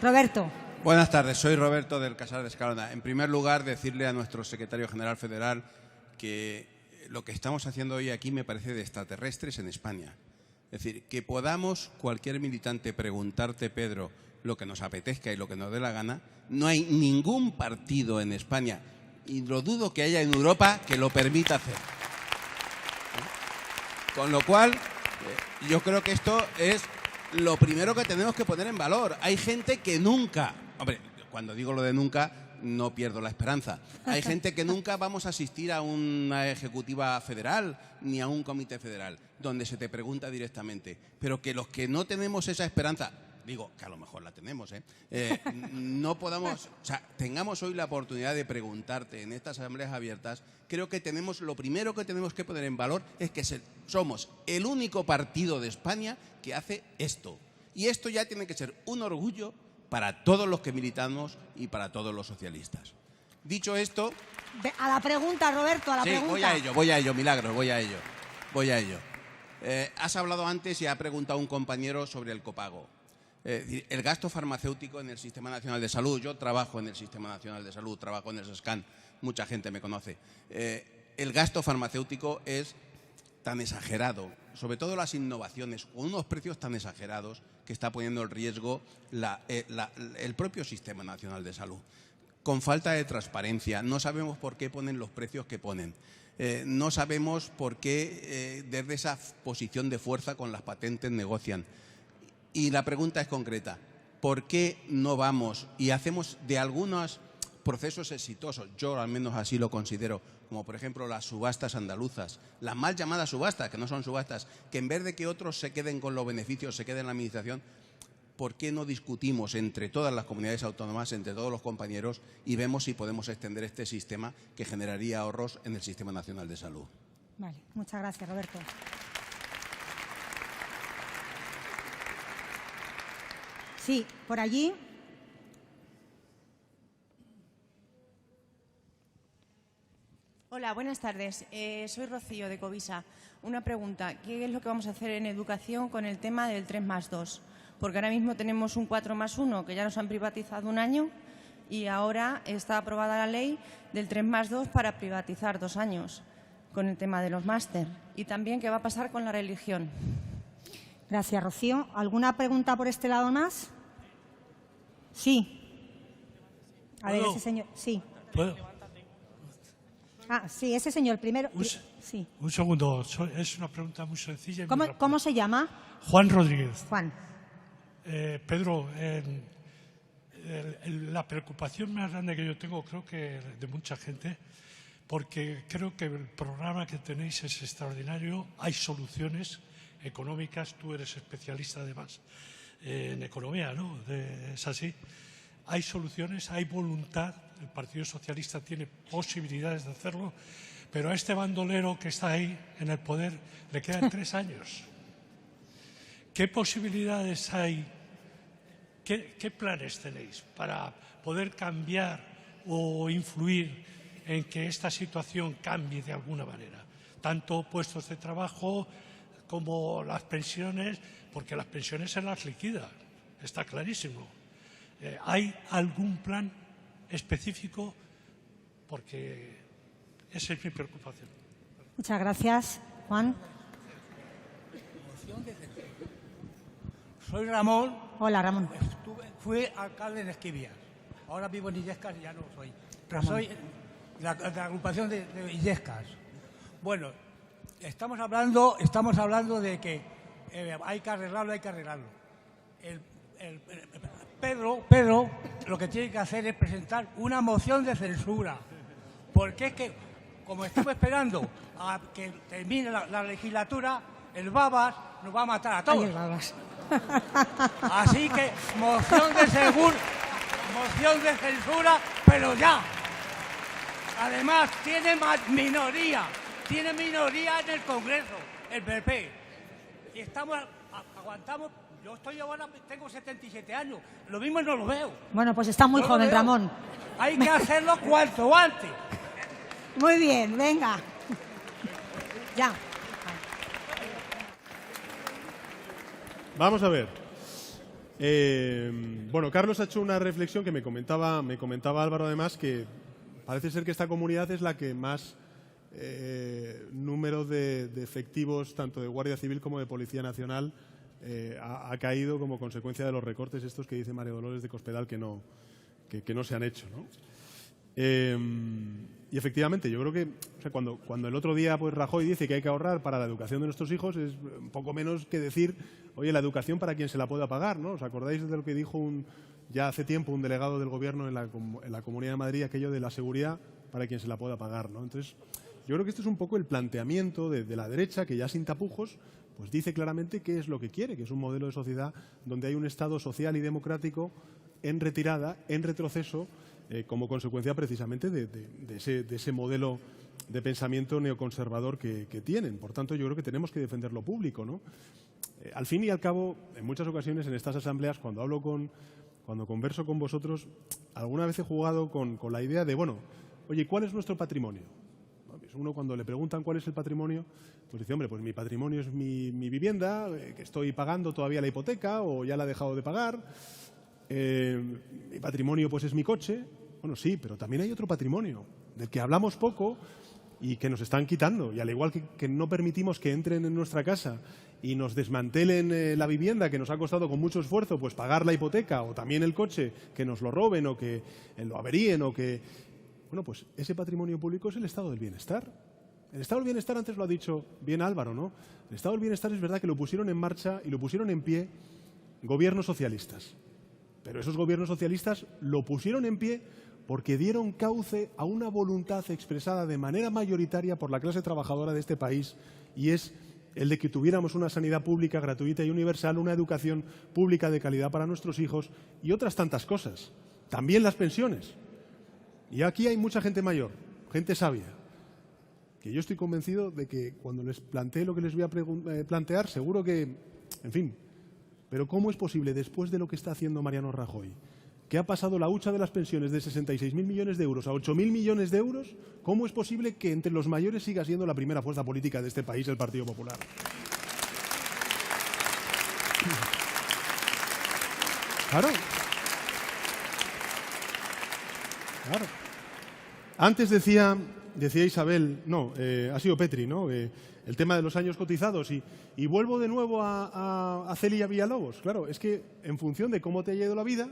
Roberto. Buenas tardes, soy Roberto del Casar de Escalona. En primer lugar, decirle a nuestro secretario general federal que lo que estamos haciendo hoy aquí me parece de extraterrestres en España. Es decir, que podamos cualquier militante preguntarte, Pedro, lo que nos apetezca y lo que nos dé la gana. No hay ningún partido en España, y lo dudo que haya en Europa, que lo permita hacer. Con lo cual, yo creo que esto es lo primero que tenemos que poner en valor. Hay gente que nunca, hombre, cuando digo lo de nunca, no pierdo la esperanza. Hay gente que nunca vamos a asistir a una ejecutiva federal ni a un comité federal, donde se te pregunta directamente. Pero que los que no tenemos esa esperanza, digo que a lo mejor la tenemos, no podamos, o sea, tengamos hoy la oportunidad de preguntarte en estas asambleas abiertas. Creo que lo primero que tenemos que poner en valor es que somos el único partido de España que hace esto. Y esto ya tiene que ser un orgullo para todos los que militamos y para todos los socialistas. Dicho esto... A la pregunta, Roberto, a la pregunta. Voy a ello, Milagros, voy a ello. Has hablado antes y ha preguntado un compañero sobre el copago. El gasto farmacéutico en el Sistema Nacional de Salud. Yo trabajo en el Sistema Nacional de Salud, trabajo en el SESCAN, mucha gente me conoce. El gasto farmacéutico es tan exagerado, sobre todo las innovaciones, con unos precios tan exagerados que está poniendo en riesgo el propio Sistema Nacional de Salud. Con falta de transparencia, no sabemos por qué ponen los precios que ponen. No sabemos por qué desde esa posición de fuerza con las patentes negocian. Y la pregunta es concreta. ¿Por qué no vamos y hacemos de algunos procesos exitosos, yo al menos así lo considero, como por ejemplo las subastas andaluzas, las mal llamadas subastas, que no son subastas, que en vez de que otros se queden con los beneficios, se queden en la administración, ¿por qué no discutimos entre todas las comunidades autónomas, entre todos los compañeros, y vemos si podemos extender este sistema que generaría ahorros en el Sistema Nacional de Salud? Vale, muchas gracias, Roberto. Sí, por allí. Hola, buenas tardes. Soy Rocío de Covisa. Una pregunta. ¿Qué es lo que vamos a hacer en educación con el tema del 3+2? Porque ahora mismo tenemos un 4+1 que ya nos han privatizado un año y ahora está aprobada la ley del 3+2 para privatizar 2 años con el tema de los máster. Y también qué va a pasar con la religión. Gracias, Rocío. ¿Alguna pregunta por este lado más? Sí. A ver, ese señor. Sí. ¿Puedo? Sí, ese señor primero. Sí. Un segundo. Es una pregunta muy sencilla. ¿Cómo se llama? Juan Rodríguez. Juan. Pedro, la preocupación más grande que yo tengo, creo que de mucha gente, porque creo que el programa que tenéis es extraordinario. Hay soluciones económicas, tú eres especialista además en economía, ¿no? Es así. Hay soluciones, hay voluntad, el Partido Socialista tiene posibilidades de hacerlo, pero a este bandolero que está ahí en el poder le quedan 3 años. ¿Qué posibilidades hay? ¿Qué planes tenéis para poder cambiar o influir en que esta situación cambie de alguna manera? Tanto puestos de trabajo como las pensiones, porque las pensiones se las liquida, está clarísimo. ¿Hay algún plan específico? Porque esa es mi preocupación. Muchas gracias. Juan. Soy Ramón. Hola, Ramón. Fui alcalde en Esquivias. Ahora vivo en Illescas y ya no lo soy. Pero Ramón. soy de la agrupación de Illescas. Bueno, estamos hablando de que hay que arreglarlo. Pedro lo que tiene que hacer es presentar una moción de censura. Porque es que, como estamos esperando a que termine la legislatura, el Babas nos va a matar a todos. Ay, el Babas. Así que moción de censura, pero ya. Además, tiene minoría en el Congreso, el PP. Y aguantamos. Yo tengo 77 años, lo mismo no lo veo. Bueno, pues está muy joven, Ramón. Hay que hacerlo cuanto antes. Muy bien, venga. Ya. Vamos a ver. Bueno, Carlos ha hecho una reflexión que me comentaba Álvaro, además, que parece ser que esta comunidad es la que más número de efectivos, tanto de Guardia Civil como de Policía Nacional, ha caído como consecuencia de los recortes estos que dice María Dolores de Cospedal que no se han hecho, ¿no? Y efectivamente, yo creo que cuando el otro día pues Rajoy dice que hay que ahorrar para la educación de nuestros hijos, es un poco menos que decir, oye, la educación para quien se la pueda pagar, ¿no? ¿Os acordáis de lo que dijo ya hace tiempo un delegado del Gobierno en la Comunidad de Madrid, aquello de la seguridad para quien se la pueda pagar, ¿no? Entonces, yo creo que esto es un poco el planteamiento de la derecha, que ya sin tapujos pues dice claramente qué es lo que quiere, que es un modelo de sociedad donde hay un Estado social y democrático en retirada, en retroceso, como consecuencia precisamente de ese modelo de pensamiento neoconservador que tienen. Por tanto, yo creo que tenemos que defender lo público, ¿no? Al fin y al cabo, en muchas ocasiones en estas asambleas, cuando converso con vosotros, alguna vez he jugado con la idea de, bueno, oye, ¿cuál es nuestro patrimonio? Uno, cuando le preguntan cuál es el patrimonio, pues dice, hombre, pues mi patrimonio es mi vivienda, que estoy pagando todavía la hipoteca o ya la he dejado de pagar. Mi patrimonio pues es mi coche. Bueno, sí, pero también hay otro patrimonio del que hablamos poco y que nos están quitando. Y al igual que no permitimos que entren en nuestra casa y nos desmantelen la vivienda que nos ha costado con mucho esfuerzo pues pagar la hipoteca, o también el coche, que nos lo roben o que lo averíen o que... Bueno, pues ese patrimonio público es el estado del bienestar. El estado del bienestar, antes lo ha dicho bien Álvaro, ¿no? El estado del bienestar es verdad que lo pusieron en marcha y lo pusieron en pie gobiernos socialistas. Pero esos gobiernos socialistas lo pusieron en pie porque dieron cauce a una voluntad expresada de manera mayoritaria por la clase trabajadora de este país, y es el de que tuviéramos una sanidad pública gratuita y universal, una educación pública de calidad para nuestros hijos y otras tantas cosas. También las pensiones. Y aquí hay mucha gente mayor, gente sabia, que yo estoy convencido de que cuando les plantee lo que les voy a plantear, seguro que, en fin, pero ¿cómo es posible, después de lo que está haciendo Mariano Rajoy, que ha pasado la hucha de las pensiones de 66.000 millones de euros a 8.000 millones de euros, cómo es posible que entre los mayores siga siendo la primera fuerza política de este país el Partido Popular? Claro. Claro. Antes decía Isabel, no, ha sido Petri, ¿no? El tema de los años cotizados. Y vuelvo de nuevo a Celia Villalobos. Claro, es que en función de cómo te haya ido la vida,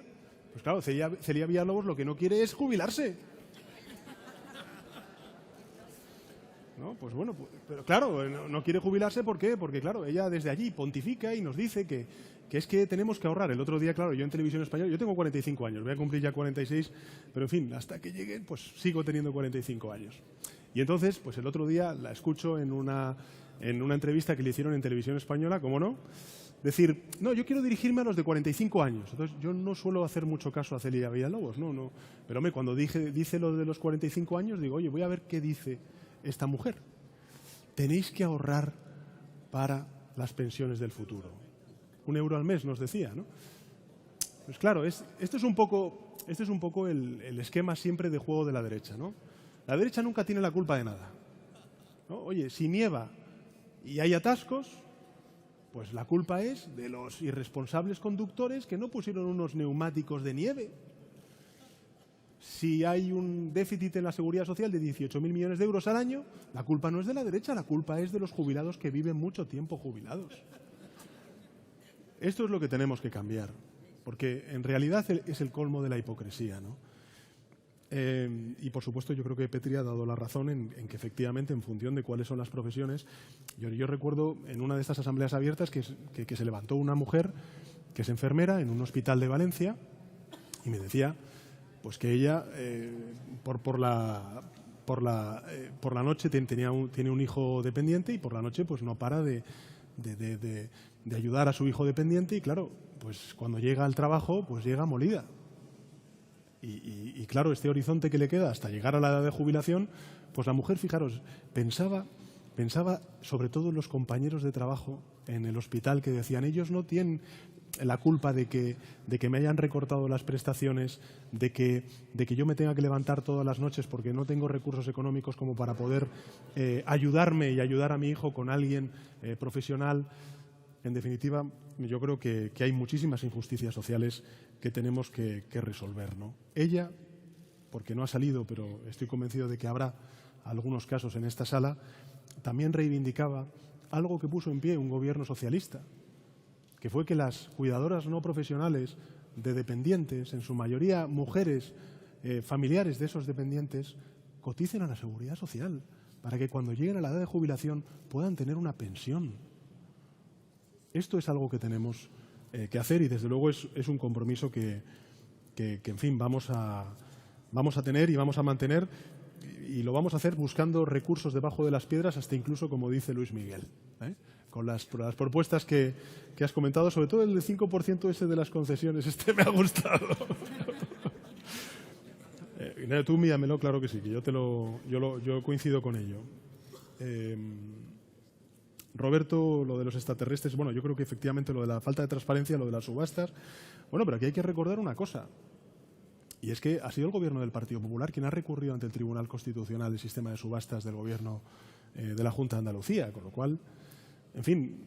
pues claro, Celia Villalobos lo que no quiere es jubilarse. ¿No? Pues bueno, pero claro, no quiere jubilarse, ¿por qué? Porque claro, ella desde allí pontifica y nos dice que es que tenemos que ahorrar. El otro día, claro, yo en Televisión Española, yo tengo 45 años, voy a cumplir ya 46, pero en fin, hasta que lleguen, pues sigo teniendo 45 años. Y entonces, pues el otro día la escucho en una entrevista que le hicieron en Televisión Española, ¿cómo no? Decir, no, yo quiero dirigirme a los de 45 años. Entonces, yo no suelo hacer mucho caso a Celia Villalobos, no. Pero, hombre, cuando dice lo de los 45 años, digo, oye, voy a ver qué dice esta mujer. Tenéis que ahorrar para las pensiones del futuro. 1 euro al mes, nos decía, ¿no? Pues claro, esto es un poco el esquema siempre de juego de la derecha, ¿no? La derecha nunca tiene la culpa de nada, ¿no? Oye, si nieva y hay atascos, pues la culpa es de los irresponsables conductores que no pusieron unos neumáticos de nieve. Si hay un déficit en la seguridad social de 18.000 millones de euros al año, la culpa no es de la derecha, la culpa es de los jubilados que viven mucho tiempo jubilados. Esto es lo que tenemos que cambiar, porque en realidad es el colmo de la hipocresía, ¿no? Y por supuesto yo creo que Petri ha dado la razón en que efectivamente en función de cuáles son las profesiones, yo recuerdo en una de estas asambleas abiertas que se levantó una mujer que es enfermera en un hospital de Valencia y me decía pues que ella por la noche tiene un hijo dependiente y por la noche pues no para de ayudar a su hijo dependiente y claro, pues cuando llega al trabajo pues llega molida. Y claro, este horizonte que le queda hasta llegar a la edad de jubilación, pues la mujer, fijaros, pensaba sobre todo en los compañeros de trabajo en el hospital que decían, ellos no tienen la culpa de que me hayan recortado las prestaciones, de que yo me tenga que levantar todas las noches porque no tengo recursos económicos como para poder ayudarme y ayudar a mi hijo con alguien profesional. En definitiva, yo creo que hay muchísimas injusticias sociales que tenemos que resolver, ¿no? Ella, porque no ha salido, pero estoy convencido de que habrá algunos casos en esta sala, también reivindicaba algo que puso en pie un gobierno socialista, que fue que las cuidadoras no profesionales de dependientes, en su mayoría mujeres familiares de esos dependientes, coticen a la seguridad social para que cuando lleguen a la edad de jubilación puedan tener una pensión. Esto es algo que tenemos que hacer y desde luego es un compromiso que en fin, vamos a tener y vamos a mantener y lo vamos a hacer buscando recursos debajo de las piedras hasta incluso, como dice Luis Miguel, con las propuestas que has comentado, sobre todo el del 5% ese de las concesiones, me ha gustado. Tú míramelo, claro que sí, que yo coincido con ello. Roberto, lo de los extraterrestres, bueno, yo creo que efectivamente lo de la falta de transparencia, lo de las subastas, bueno, pero aquí hay que recordar una cosa, y es que ha sido el gobierno del Partido Popular quien ha recurrido ante el Tribunal Constitucional el sistema de subastas del gobierno de la Junta de Andalucía, con lo cual, en fin,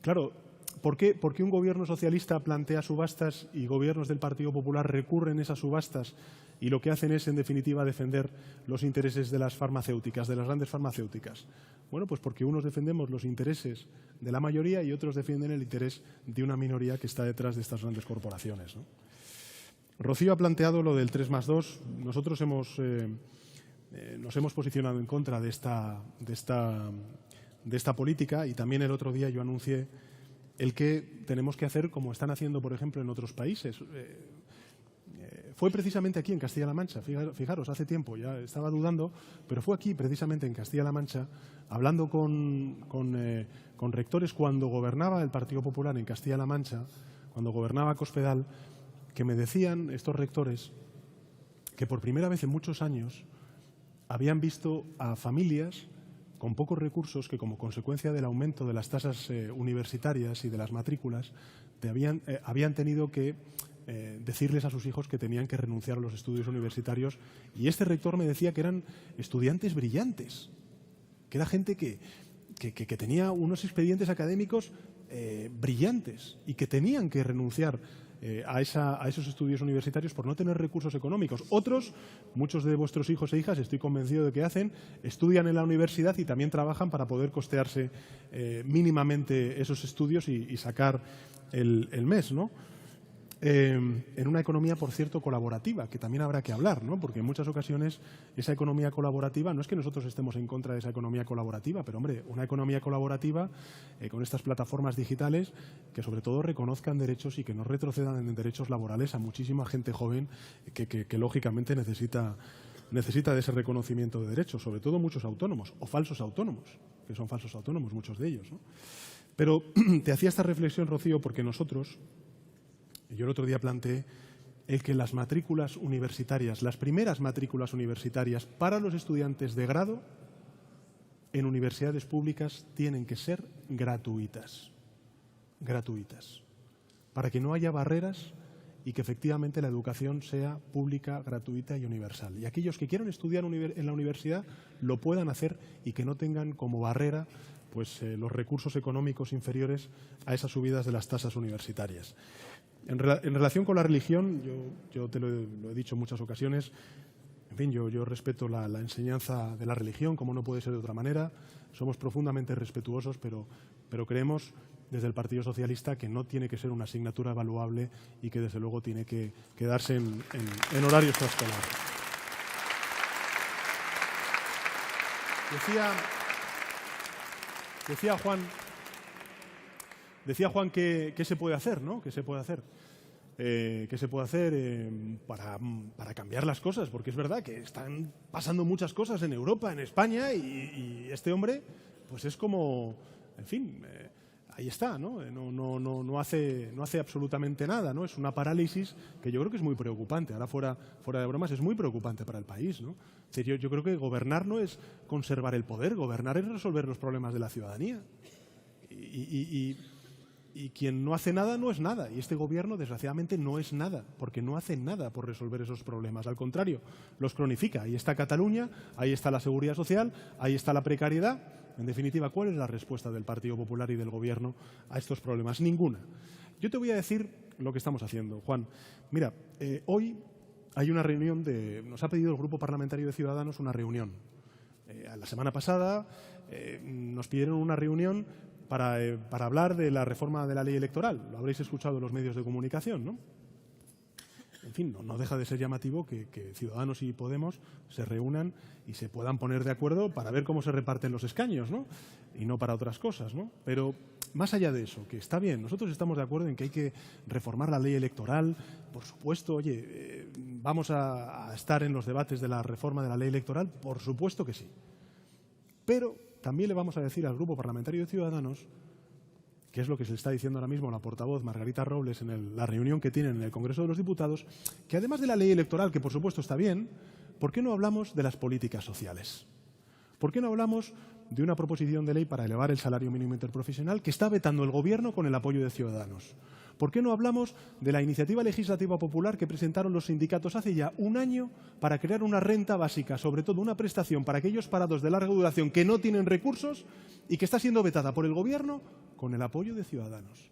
claro, ¿por qué un gobierno socialista plantea subastas y gobiernos del Partido Popular recurren a esas subastas y lo que hacen es, en definitiva, defender los intereses de las farmacéuticas, de las grandes farmacéuticas? Bueno, pues porque unos defendemos los intereses de la mayoría y otros defienden el interés de una minoría que está detrás de estas grandes corporaciones, ¿no? Rocío ha planteado lo del 3+2. Nosotros nos hemos posicionado en contra de esta política y también el otro día yo anuncié el que tenemos que hacer como están haciendo, por ejemplo, en otros países. Fue precisamente aquí, en Castilla-La Mancha, fijaros, hace tiempo, ya estaba dudando, pero fue aquí, precisamente en Castilla-La Mancha, hablando con rectores cuando gobernaba el Partido Popular en Castilla-La Mancha, cuando gobernaba Cospedal, que me decían estos rectores que por primera vez en muchos años habían visto a familias con pocos recursos que, como consecuencia del aumento de las tasas universitarias y de las matrículas, habían tenido que decirles a sus hijos que tenían que renunciar a los estudios universitarios. Y este rector me decía que eran estudiantes brillantes, que era gente que tenía unos expedientes académicos brillantes y que tenían que renunciar a esos estudios universitarios por no tener recursos económicos. Otros, muchos de vuestros hijos e hijas, estoy convencido de que estudian en la universidad y también trabajan para poder costearse mínimamente esos estudios y sacar el mes, ¿no? En una economía, por cierto, colaborativa, que también habrá que hablar, ¿no? Porque en muchas ocasiones esa economía colaborativa, no es que nosotros estemos en contra de esa economía colaborativa, pero hombre, una economía colaborativa con estas plataformas digitales que sobre todo reconozcan derechos y que no retrocedan en derechos laborales a muchísima gente joven que lógicamente necesita necesita de ese reconocimiento de derechos, sobre todo muchos autónomos o falsos autónomos, que son falsos autónomos muchos de ellos, ¿no? Pero te hacía esta reflexión, Rocío, porque nosotros, yo el otro día planteé el que las matrículas universitarias, las primeras matrículas universitarias para los estudiantes de grado en universidades públicas tienen que ser gratuitas, para que no haya barreras y que efectivamente la educación sea pública, gratuita y universal. Y aquellos que quieran estudiar en la universidad lo puedan hacer y que no tengan como barrera pues, los recursos económicos inferiores a esas subidas de las tasas universitarias. En relación con la religión, yo te lo he dicho en muchas ocasiones, en fin, yo respeto la enseñanza de la religión, como no puede ser de otra manera. Somos profundamente respetuosos, pero creemos desde el Partido Socialista que no tiene que ser una asignatura evaluable y que desde luego tiene que quedarse en horario extraescolar. Decía Juan qué se puede hacer, ¿no? ¿Qué se puede hacer? Para cambiar las cosas? Porque es verdad que están pasando muchas cosas en Europa, en España, y este hombre, pues es como, en fin, ahí está, ¿no? No hace absolutamente nada, ¿no? Es una parálisis que yo creo que es muy preocupante. Ahora, fuera de bromas, es muy preocupante para el país, ¿no? Es decir, yo creo que gobernar no es conservar el poder, gobernar es resolver los problemas de la ciudadanía. Y quien no hace nada no es nada. Y este gobierno, desgraciadamente, no es nada, porque no hace nada por resolver esos problemas. Al contrario, los cronifica. Ahí está Cataluña, ahí está la seguridad social, ahí está la precariedad. En definitiva, ¿cuál es la respuesta del Partido Popular y del Gobierno a estos problemas? Ninguna. Yo te voy a decir lo que estamos haciendo, Juan. Mira, hoy hay una reunión nos ha pedido el Grupo Parlamentario de Ciudadanos una reunión. La semana pasada nos pidieron una reunión para hablar de la reforma de la ley electoral. Lo habréis escuchado en los medios de comunicación, ¿no? En fin, no deja de ser llamativo que Ciudadanos y Podemos se reúnan y se puedan poner de acuerdo para ver cómo se reparten los escaños, ¿no? Y no para otras cosas, ¿no? Pero más allá de eso, que está bien, nosotros estamos de acuerdo en que hay que reformar la ley electoral. Por supuesto, oye, vamos a estar en los debates de la reforma de la ley electoral, por supuesto que sí. Pero también le vamos a decir al Grupo Parlamentario de Ciudadanos, que es lo que se le está diciendo ahora mismo a la portavoz Margarita Robles en la reunión que tienen en el Congreso de los Diputados, que además de la ley electoral, que por supuesto está bien, ¿por qué no hablamos de las políticas sociales? ¿Por qué no hablamos de una proposición de ley para elevar el salario mínimo interprofesional que está vetando el Gobierno con el apoyo de Ciudadanos? ¿Por qué no hablamos de la iniciativa legislativa popular que presentaron los sindicatos hace ya un año para crear una renta básica, sobre todo una prestación para aquellos parados de larga duración que no tienen recursos y que está siendo vetada por el Gobierno con el apoyo de Ciudadanos?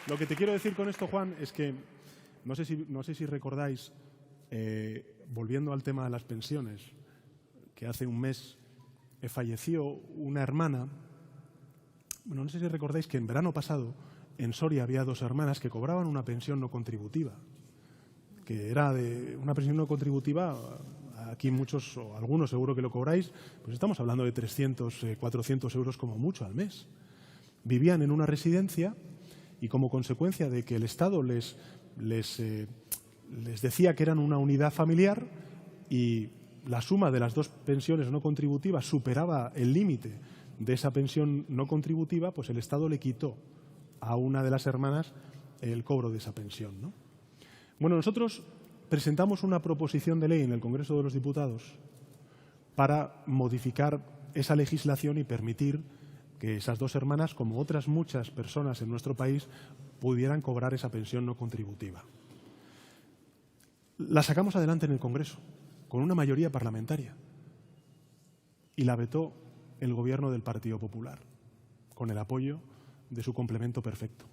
Lo que te quiero decir con esto, Juan, es que no sé si recordáis, volviendo al tema de las pensiones, que hace un mes falleció una hermana. Bueno, no sé si recordáis que en verano pasado en Soria había dos hermanas que cobraban una pensión no contributiva, que era de una pensión no contributiva. Aquí muchos o algunos seguro que lo cobráis, pues estamos hablando de 300, 400 euros como mucho al mes. Vivían en una residencia y como consecuencia de que el Estado les decía que eran una unidad familiar y la suma de las dos pensiones no contributivas superaba el límite de esa pensión no contributiva, pues el Estado le quitó a una de las hermanas el cobro de esa pensión, ¿no? Bueno, nosotros presentamos una proposición de ley en el Congreso de los Diputados para modificar esa legislación y permitir que esas dos hermanas, como otras muchas personas en nuestro país, pudieran cobrar esa pensión no contributiva. La sacamos adelante en el Congreso con una mayoría parlamentaria y la vetó el Gobierno del Partido Popular con el apoyo de su complemento perfecto.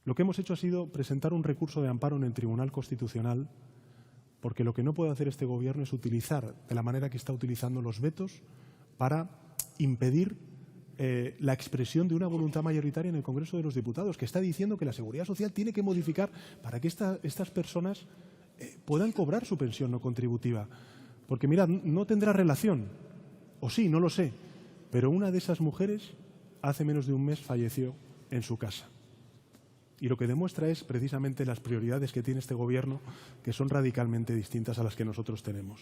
Lo que hemos hecho ha sido presentar un recurso de amparo en el Tribunal Constitucional, porque lo que no puede hacer este Gobierno es utilizar de la manera que está utilizando los vetos para impedir la expresión de una voluntad mayoritaria en el Congreso de los Diputados, que está diciendo que la Seguridad Social tiene que modificar para que estas personas puedan cobrar su pensión no contributiva. Porque, mirad, no tendrá relación, o sí, no lo sé, pero una de esas mujeres hace menos de un mes falleció en su casa. Y lo que demuestra es precisamente las prioridades que tiene este Gobierno, que son radicalmente distintas a las que nosotros tenemos.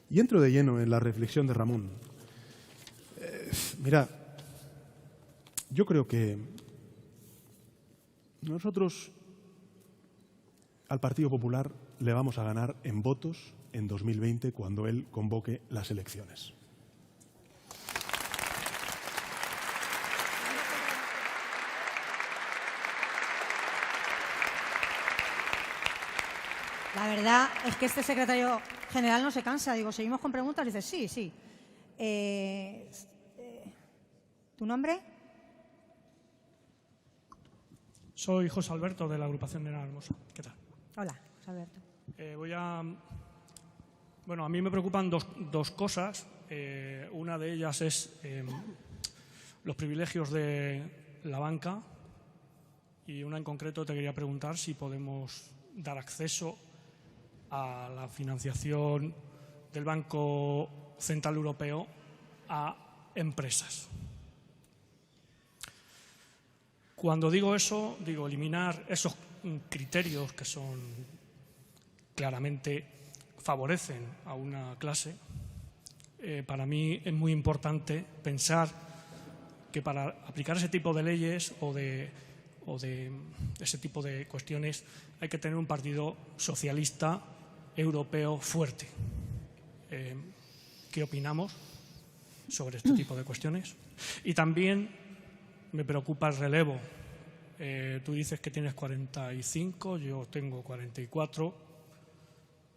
Y entro de lleno en la reflexión de Ramón. Mira, yo creo que nosotros al Partido Popular le vamos a ganar en votos en 2020 cuando él convoque las elecciones. La verdad es que este secretario general no se cansa. Digo, ¿seguimos con preguntas? Dice, sí, sí. ¿Tu nombre? Soy José Alberto, de la agrupación de Nara Hermosa. ¿Qué tal? Hola, José Alberto. Bueno, a mí me preocupan dos cosas. Una de ellas es los privilegios de la banca, y una en concreto te quería preguntar si podemos dar acceso a la financiación del Banco Central Europeo a empresas. Cuando digo eso, digo eliminar esos criterios que son claramente favorecen a una clase. Para mí es muy importante pensar que para aplicar ese tipo de leyes o de ese tipo de cuestiones hay que tener un partido socialista europeo fuerte. ¿Qué opinamos sobre este tipo de cuestiones? Y también me preocupa el relevo. Tú dices que tienes 45, yo tengo 44.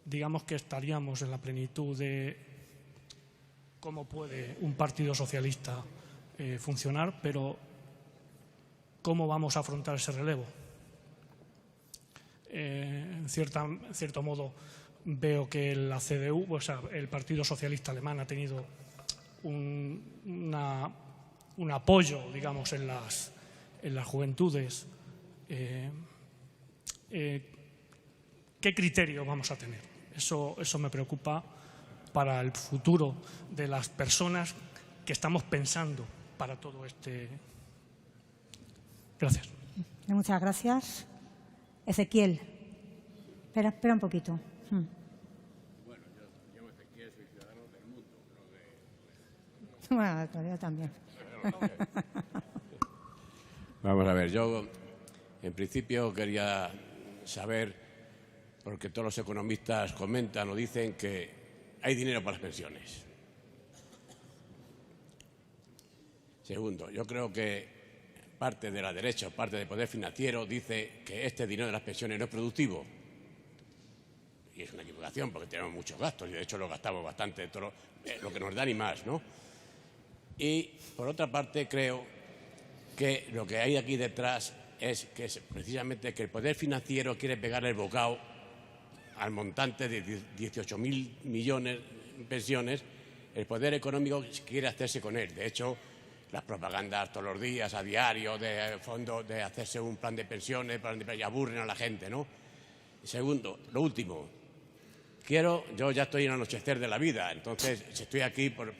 Digamos que estaríamos en la plenitud de cómo puede un partido socialista funcionar, pero ¿cómo vamos a afrontar ese relevo? En cierto modo, veo que la CDU, o sea, el Partido Socialista Alemán, ha tenido un apoyo, digamos, en las juventudes. ¿Qué criterio vamos a tener? Eso me preocupa para el futuro de las personas que estamos pensando para todo este. Gracias. Muchas gracias. Ezequiel. Espera un poquito. Bueno, yo Ezequiel soy ciudadano del mundo. Bueno, yo también. Vamos a ver, yo en principio quería saber, porque todos los economistas comentan o dicen que hay dinero para las pensiones. Segundo, yo creo que parte de la derecha o parte del poder financiero dice que este dinero de las pensiones no es productivo. Y es una equivocación porque tenemos muchos gastos y de hecho lo gastamos bastante, todo lo que nos dan y más, ¿no? Y por otra parte creo que lo que hay aquí detrás es que precisamente que el poder financiero quiere pegarle el bocado al montante de 18.000 millones de pensiones. El poder económico quiere hacerse con él. De hecho, las propagandas todos los días, a diario, de fondo, de hacerse un plan de pensiones, y aburren a la gente, ¿no? Segundo, lo último, yo ya estoy en el anochecer de la vida, entonces si estoy aquí por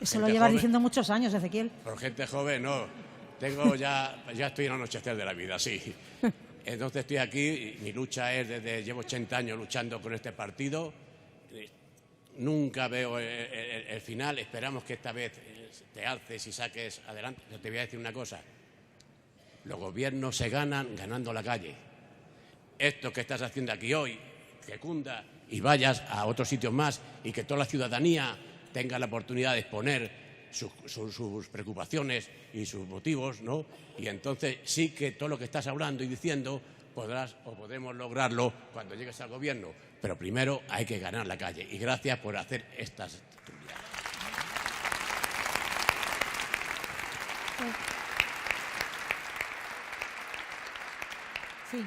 Eso lo llevas diciendo muchos años, Ezequiel. Por gente joven, no. Ya estoy en el anochecer de la vida, sí. Entonces estoy aquí y mi lucha es llevo 80 años luchando con este partido. Nunca veo el final. Esperamos que esta vez te alces y saques adelante. Yo te voy a decir una cosa. Los gobiernos se ganan ganando la calle. Esto que estás haciendo aquí hoy, que cunda y vayas a otros sitios más y que toda la ciudadanía tenga la oportunidad de exponer sus preocupaciones y sus motivos, ¿no? Y entonces sí que todo lo que estás hablando y diciendo podrás o podremos lograrlo cuando llegues al gobierno. Pero primero hay que ganar la calle. Y gracias por hacer estas actividades. Sí.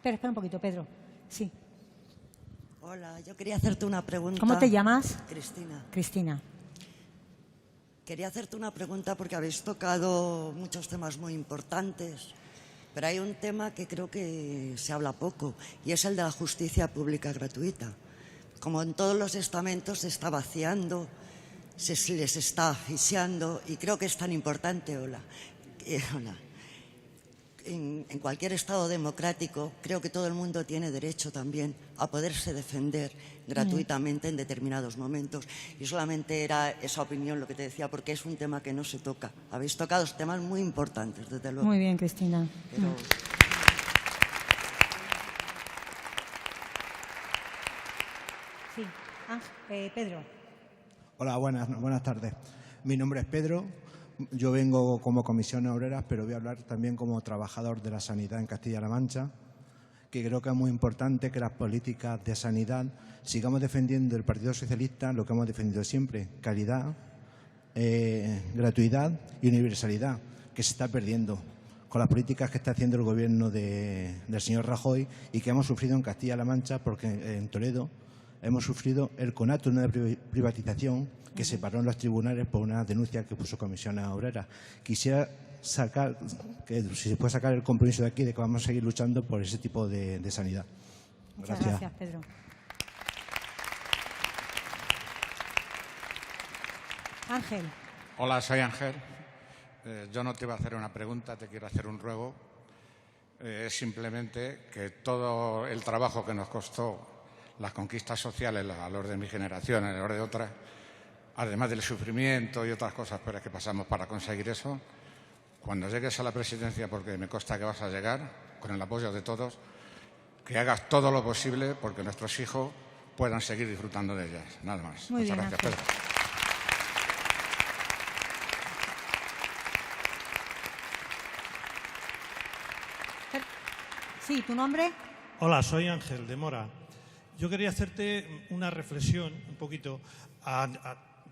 Espera un poquito, Pedro. Sí. Hola, yo quería hacerte una pregunta. ¿Cómo te llamas? Cristina. Cristina. Quería hacerte una pregunta porque habéis tocado muchos temas muy importantes, pero hay un tema que creo que se habla poco y es el de la justicia pública gratuita. Como en todos los estamentos se está vaciando, se les está asfixiando y creo que es tan importante, en cualquier Estado democrático, creo que todo el mundo tiene derecho también a poderse defender gratuitamente en determinados momentos. Y solamente era esa opinión lo que te decía, porque es un tema que no se toca. Habéis tocado temas muy importantes, desde luego. Muy bien, Cristina. Pero... Sí, Pedro. Hola, buenas tardes. Mi nombre es Pedro. Yo vengo como Comisiones Obreras, pero voy a hablar también como trabajador de la sanidad en Castilla-La Mancha, que creo que es muy importante que las políticas de sanidad sigamos defendiendo el Partido Socialista lo que hemos defendido siempre: calidad, gratuidad y universalidad, que se está perdiendo con las políticas que está haciendo el gobierno del señor Rajoy y que hemos sufrido en Castilla-La Mancha, porque en Toledo hemos sufrido el conato de una privatización que se paró en los tribunales por una denuncia que puso Comisiones Obreras. Quisiera sacar, que si se puede sacar el compromiso de aquí de que vamos a seguir luchando por ese tipo de sanidad. Muchas gracias, Pedro. Ángel. Hola, soy Ángel. Yo no te iba a hacer una pregunta, te quiero hacer un ruego. Es simplemente que todo el trabajo que nos costó las conquistas sociales a los de mi generación, a los de otras, además del sufrimiento y otras cosas por las que pasamos para conseguir eso, cuando llegues a la presidencia, porque me consta que vas a llegar, con el apoyo de todos, que hagas todo lo posible porque nuestros hijos puedan seguir disfrutando de ellas. Nada más. Muy Muchas bien, gracias, Pedro. Sí, ¿tu nombre? Hola, soy Ángel de Mora. Yo quería hacerte una reflexión un poquito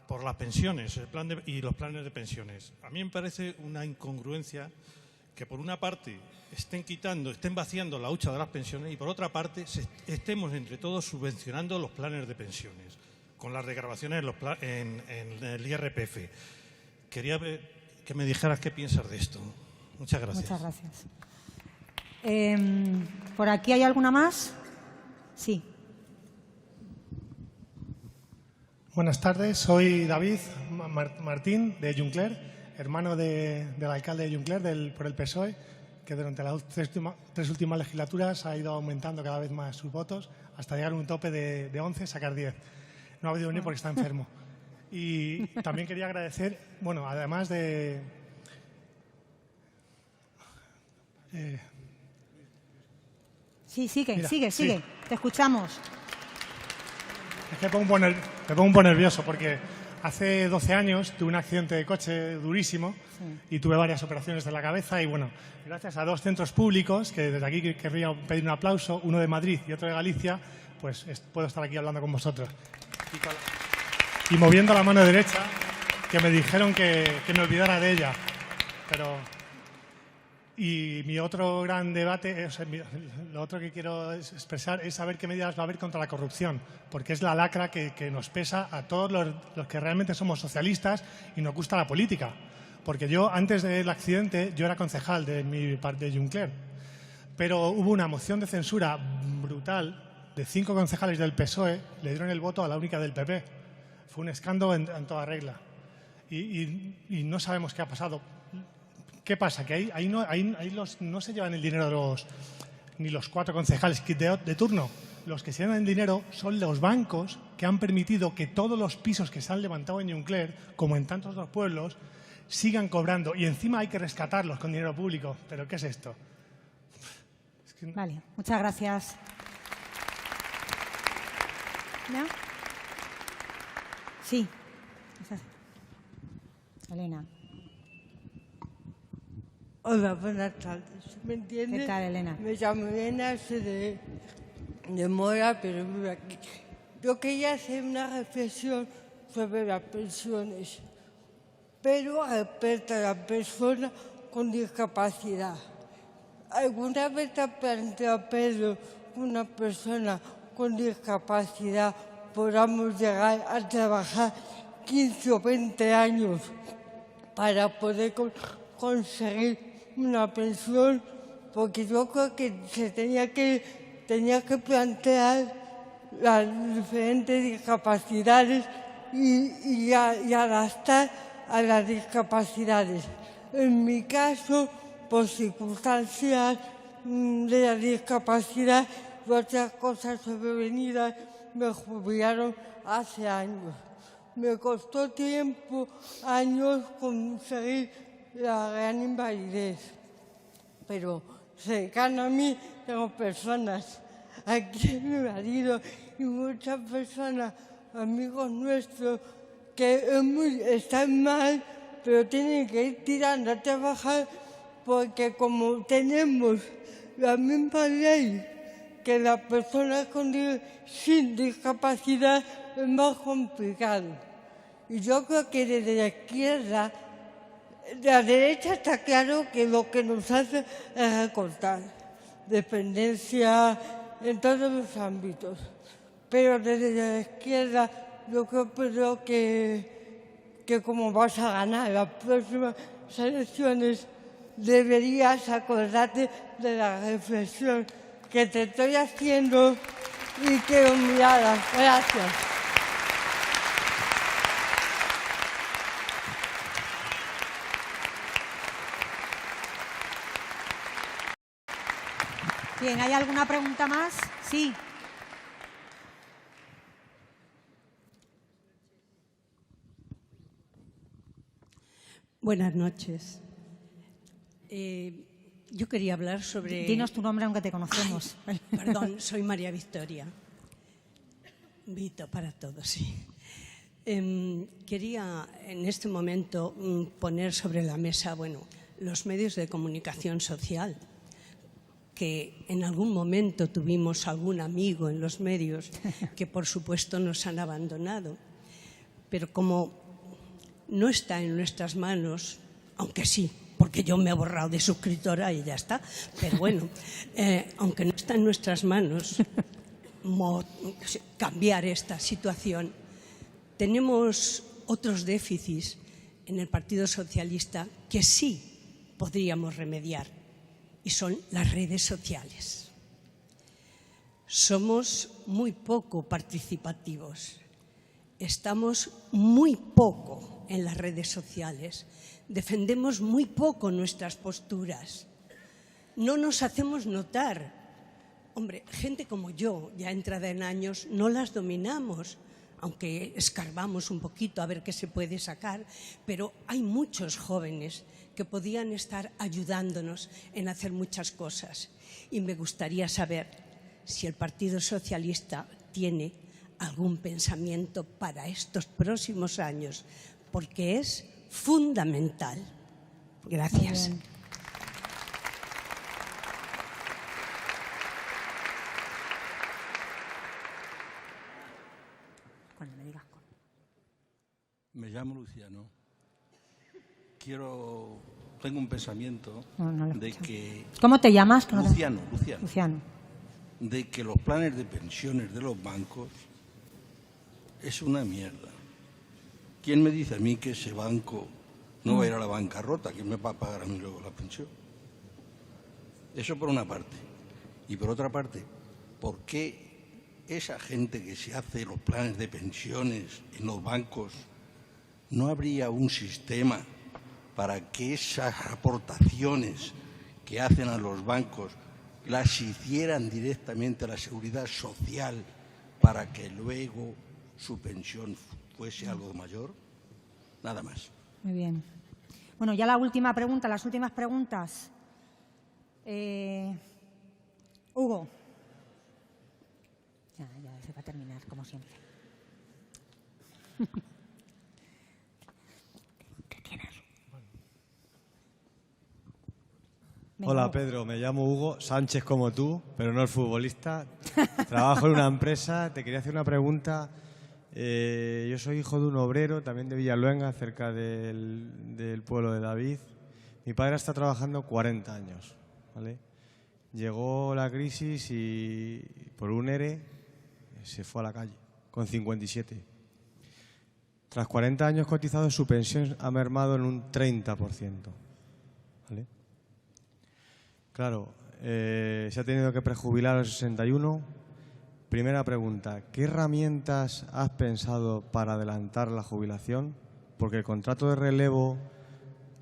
por las pensiones y los planes de pensiones. A mí me parece una incongruencia que por una parte estén vaciando la hucha de las pensiones y por otra parte estemos entre todos subvencionando los planes de pensiones con las desgravaciones en el IRPF. Quería que me dijeras qué piensas de esto. Muchas gracias. Muchas gracias. ¿Por aquí hay alguna más? Sí. Buenas tardes, soy David Martín de Juncler, hermano del alcalde de Juncler por el PSOE, que durante las tres últimas legislaturas ha ido aumentando cada vez más sus votos hasta llegar a un tope de 11, sacar 10. No ha podido venir porque está enfermo. Y también quería agradecer, bueno, además de... Sí, sigue, Mira, sigue, sí. sigue. Te escuchamos. Es que me pongo un poco nervioso porque hace 12 años tuve un accidente de coche durísimo y tuve varias operaciones de la cabeza y bueno, gracias a dos centros públicos, que desde aquí querría pedir un aplauso, uno de Madrid y otro de Galicia, pues puedo estar aquí hablando con vosotros. Y moviendo la mano derecha, que me dijeron que me olvidara de ella. Y mi otro gran debate, lo otro que quiero expresar es saber qué medidas va a haber contra la corrupción, porque es la lacra que nos pesa a todos los que realmente somos socialistas y nos gusta la política. Porque yo, antes del accidente, yo era concejal de Juncler, pero hubo una moción de censura brutal de 5 concejales del PSOE, le dieron el voto a la única del PP. Fue un escándalo en toda regla. Y no sabemos qué ha pasado. ¿Qué pasa? Que ahí no se llevan el dinero ni los 4 concejales de turno. Los que se llevan el dinero son los bancos que han permitido que todos los pisos que se han levantado en Juncler, como en tantos otros pueblos, sigan cobrando. Y encima hay que rescatarlos con dinero público. ¿Pero qué es esto? Vale, muchas gracias. ¿No? Sí. Elena. Hola, buenas tardes. ¿Me entiendes? ¿Qué tal, Elena? Me llamo Elena, soy de Mora, pero vivo aquí. Yo quería hacer una reflexión sobre las pensiones, pero respecto a las personas con discapacidad. ¿Alguna vez te ha planteado, Pedro, que una persona con discapacidad podamos llegar a trabajar 15 o 20 años para poder conseguir una pensión? Porque yo creo que se tenía que plantear las diferentes discapacidades y adaptar a las discapacidades. en mi caso, por circunstancias de la discapacidad y otras cosas sobrevenidas, me jubilaron hace años. Me costó tiempo, años, conseguir la gran invalidez. Pero cercano a mí tengo personas, aquí mi marido y muchas personas, amigos nuestros, que están mal, pero tienen que ir tirando a trabajar porque como tenemos la misma ley que las personas sin discapacidad, es más complicado. Y yo creo que desde la izquierda, de la derecha está claro que lo que nos hace es recortar dependencia en todos los ámbitos. Pero desde la izquierda yo creo que como vas a ganar las próximas elecciones, deberías acordarte de la reflexión que te estoy haciendo y que mirada. Gracias. Bien, ¿hay alguna pregunta más? Sí. Buenas noches. Yo quería hablar sobre... Dinos tu nombre, aunque te conocemos. Ay, perdón, soy María Victoria. Vito para todos, sí. Quería en este momento poner sobre la mesa, los medios de comunicación social, que en algún momento tuvimos algún amigo en los medios que por supuesto nos han abandonado, pero como no está en nuestras manos, aunque sí, porque yo me he borrado de suscriptora y ya está, pero aunque no está en nuestras manos cambiar esta situación, tenemos otros déficits en el Partido Socialista que sí podríamos remediar, y son las redes sociales. Somos muy poco participativos, estamos muy poco en las redes sociales, defendemos muy poco nuestras posturas, no nos hacemos notar. Hombre, gente como yo, ya entrada en años, no las dominamos, aunque escarbamos un poquito a ver qué se puede sacar, pero hay muchos jóvenes que podían estar ayudándonos en hacer muchas cosas. Y me gustaría saber si el Partido Socialista tiene algún pensamiento para estos próximos años, porque es fundamental. Gracias. Me llamo Luciano. Tengo un pensamiento de que... ¿Cómo te llamas? Luciano. De que los planes de pensiones de los bancos es una mierda. ¿Quién me dice a mí que ese banco no va a ir a la bancarrota? ¿Quién me va a pagar a mí luego la pensión? Eso por una parte. Y por otra parte, ¿por qué esa gente que se hace los planes de pensiones en los bancos no habría un sistema para que esas aportaciones que hacen a los bancos las hicieran directamente a la seguridad social para que luego su pensión fuese algo mayor? Nada más. Muy bien. Bueno, ya la última pregunta, las últimas preguntas. Hugo. Ya se va a terminar, como siempre. Hola Pedro, me llamo Hugo Sánchez como tú, pero no es futbolista. Trabajo en una empresa. Te quería hacer una pregunta. Yo soy hijo de un obrero, también de Villaluenga, cerca del pueblo de David. Mi padre está trabajando 40 años, ¿vale? Llegó la crisis y por un ERE se fue a la calle, con 57. Tras 40 años cotizados, su pensión ha mermado en un 30%, ¿vale? Claro, se ha tenido que prejubilar a los 61. Primera pregunta, ¿qué herramientas has pensado para adelantar la jubilación? Porque el contrato de relevo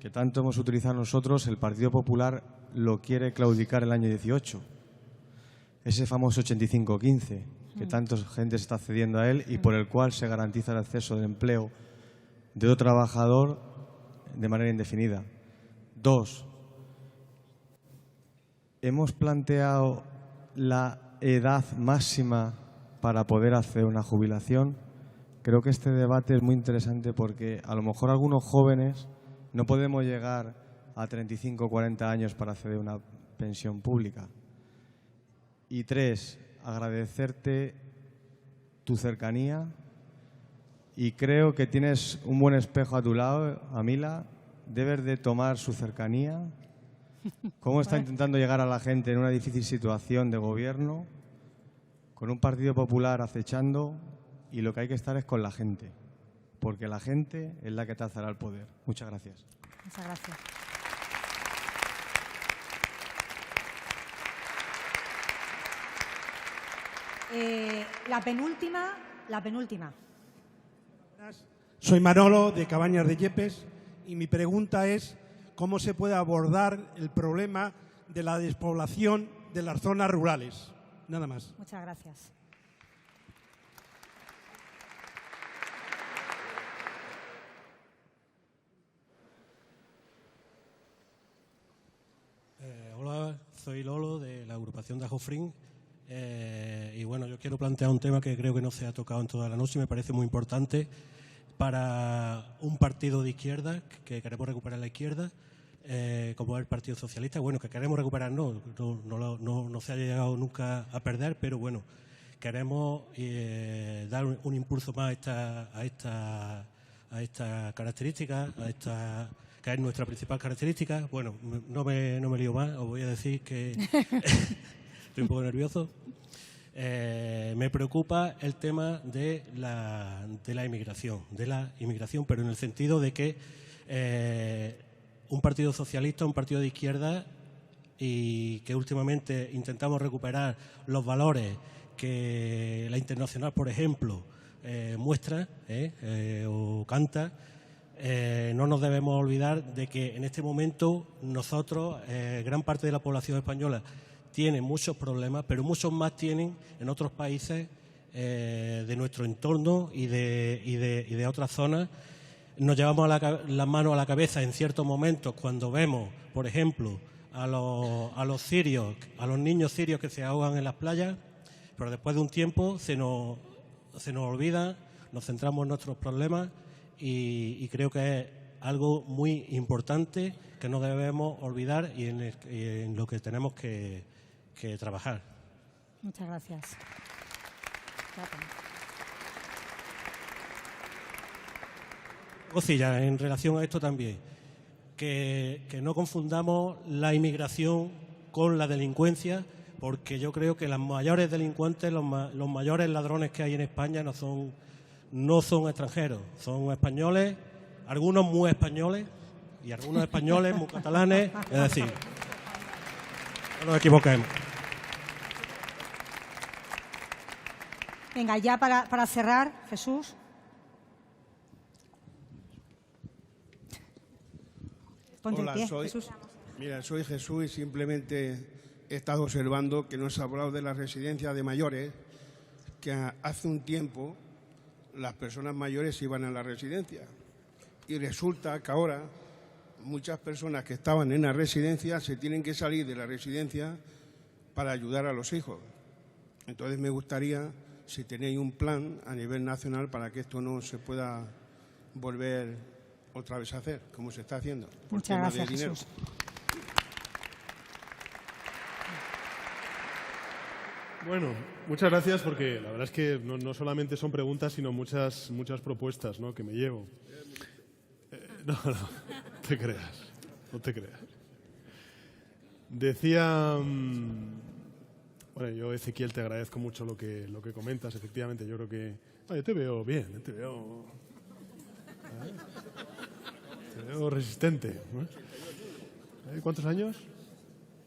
que tanto hemos utilizado nosotros, el Partido Popular lo quiere claudicar el año 18. Ese famoso 85-15, que tanta gente se está accediendo a él y por el cual se garantiza el acceso de empleo de todo trabajador de manera indefinida. 2. Hemos planteado la edad máxima para poder hacer una jubilación. Creo que este debate es muy interesante porque a lo mejor algunos jóvenes no podemos llegar a 35 o 40 años para acceder a una pensión pública. Y 3, agradecerte tu cercanía y creo que tienes un buen espejo a tu lado, Amila. Debes de tomar su cercanía. Cómo está intentando llegar a la gente en una difícil situación de gobierno, con un Partido Popular acechando, y lo que hay que estar es con la gente, porque la gente es la que te alzará el poder. Muchas gracias. Muchas gracias. La penúltima. Soy Manolo, de Cabañas de Yepes, y mi pregunta es cómo se puede abordar el problema de la despoblación de las zonas rurales. Nada más. Muchas gracias. Hola, soy Lolo, de la agrupación de Ajofrín. Y bueno, yo quiero plantear un tema que creo que no se ha tocado en toda la noche y me parece muy importante para un partido de izquierda, que queremos recuperar la izquierda, como el Partido Socialista. Bueno, que queremos recuperar, no se ha llegado nunca a perder, pero bueno, queremos dar un impulso más a esta característica, que es nuestra principal característica. Bueno, no me lío más, os voy a decir que estoy un poco nervioso. Me preocupa el tema de la inmigración, pero en el sentido de que un partido socialista, un partido de izquierda, y que últimamente intentamos recuperar los valores que la Internacional, por ejemplo, muestra o canta. No nos debemos olvidar de que en este momento nosotros, gran parte de la población española, tiene muchos problemas, pero muchos más tienen en otros países de nuestro entorno y de otras zonas. Nos llevamos las manos a la cabeza en ciertos momentos cuando vemos, por ejemplo, a los sirios, a los niños sirios que se ahogan en las playas, pero después de un tiempo se nos olvida, nos centramos en nuestros problemas y creo que es algo muy importante que no debemos olvidar y en lo que tenemos que trabajar. Muchas gracias. Cosilla, en relación a esto también, que no confundamos la inmigración con la delincuencia, porque yo creo que los mayores delincuentes, los mayores ladrones que hay en España no son extranjeros, son españoles, algunos muy españoles y algunos españoles muy catalanes, es decir, no nos equivoquemos. Venga, ya para cerrar, Jesús. Ponte Hola, en pie, Jesús. Soy Jesús y simplemente he estado observando que no se ha hablado de la residencia de mayores, que hace un tiempo las personas mayores iban a la residencia y resulta que ahora muchas personas que estaban en la residencia se tienen que salir de la residencia para ayudar a los hijos. Entonces me gustaría si tenéis un plan a nivel nacional para que esto no se pueda volver otra vez a hacer, como se está haciendo. Muchas gracias, Jesús. Bueno, muchas gracias porque la verdad es que no solamente son preguntas, sino muchas propuestas, ¿no?, que me llevo. No te creas, no te creas. Decía... Bueno, yo, Ezequiel, te agradezco mucho lo que comentas. Efectivamente, yo creo que... yo te veo bien, te veo resistente, ¿no? ¿Cuántos años?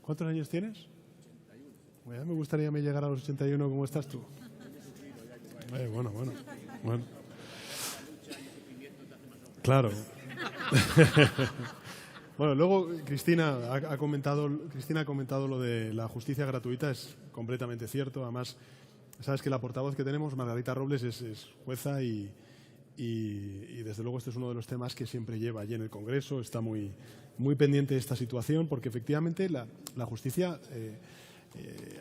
¿Cuántos años tienes? Me gustaría llegar a los 81 como estás tú. Bueno. Claro. Bueno, luego Cristina ha comentado lo de la justicia gratuita, es completamente cierto. Además, sabes que la portavoz que tenemos, Margarita Robles, es jueza y desde luego este es uno de los temas que siempre lleva allí en el Congreso. Está muy pendiente de esta situación porque efectivamente la justicia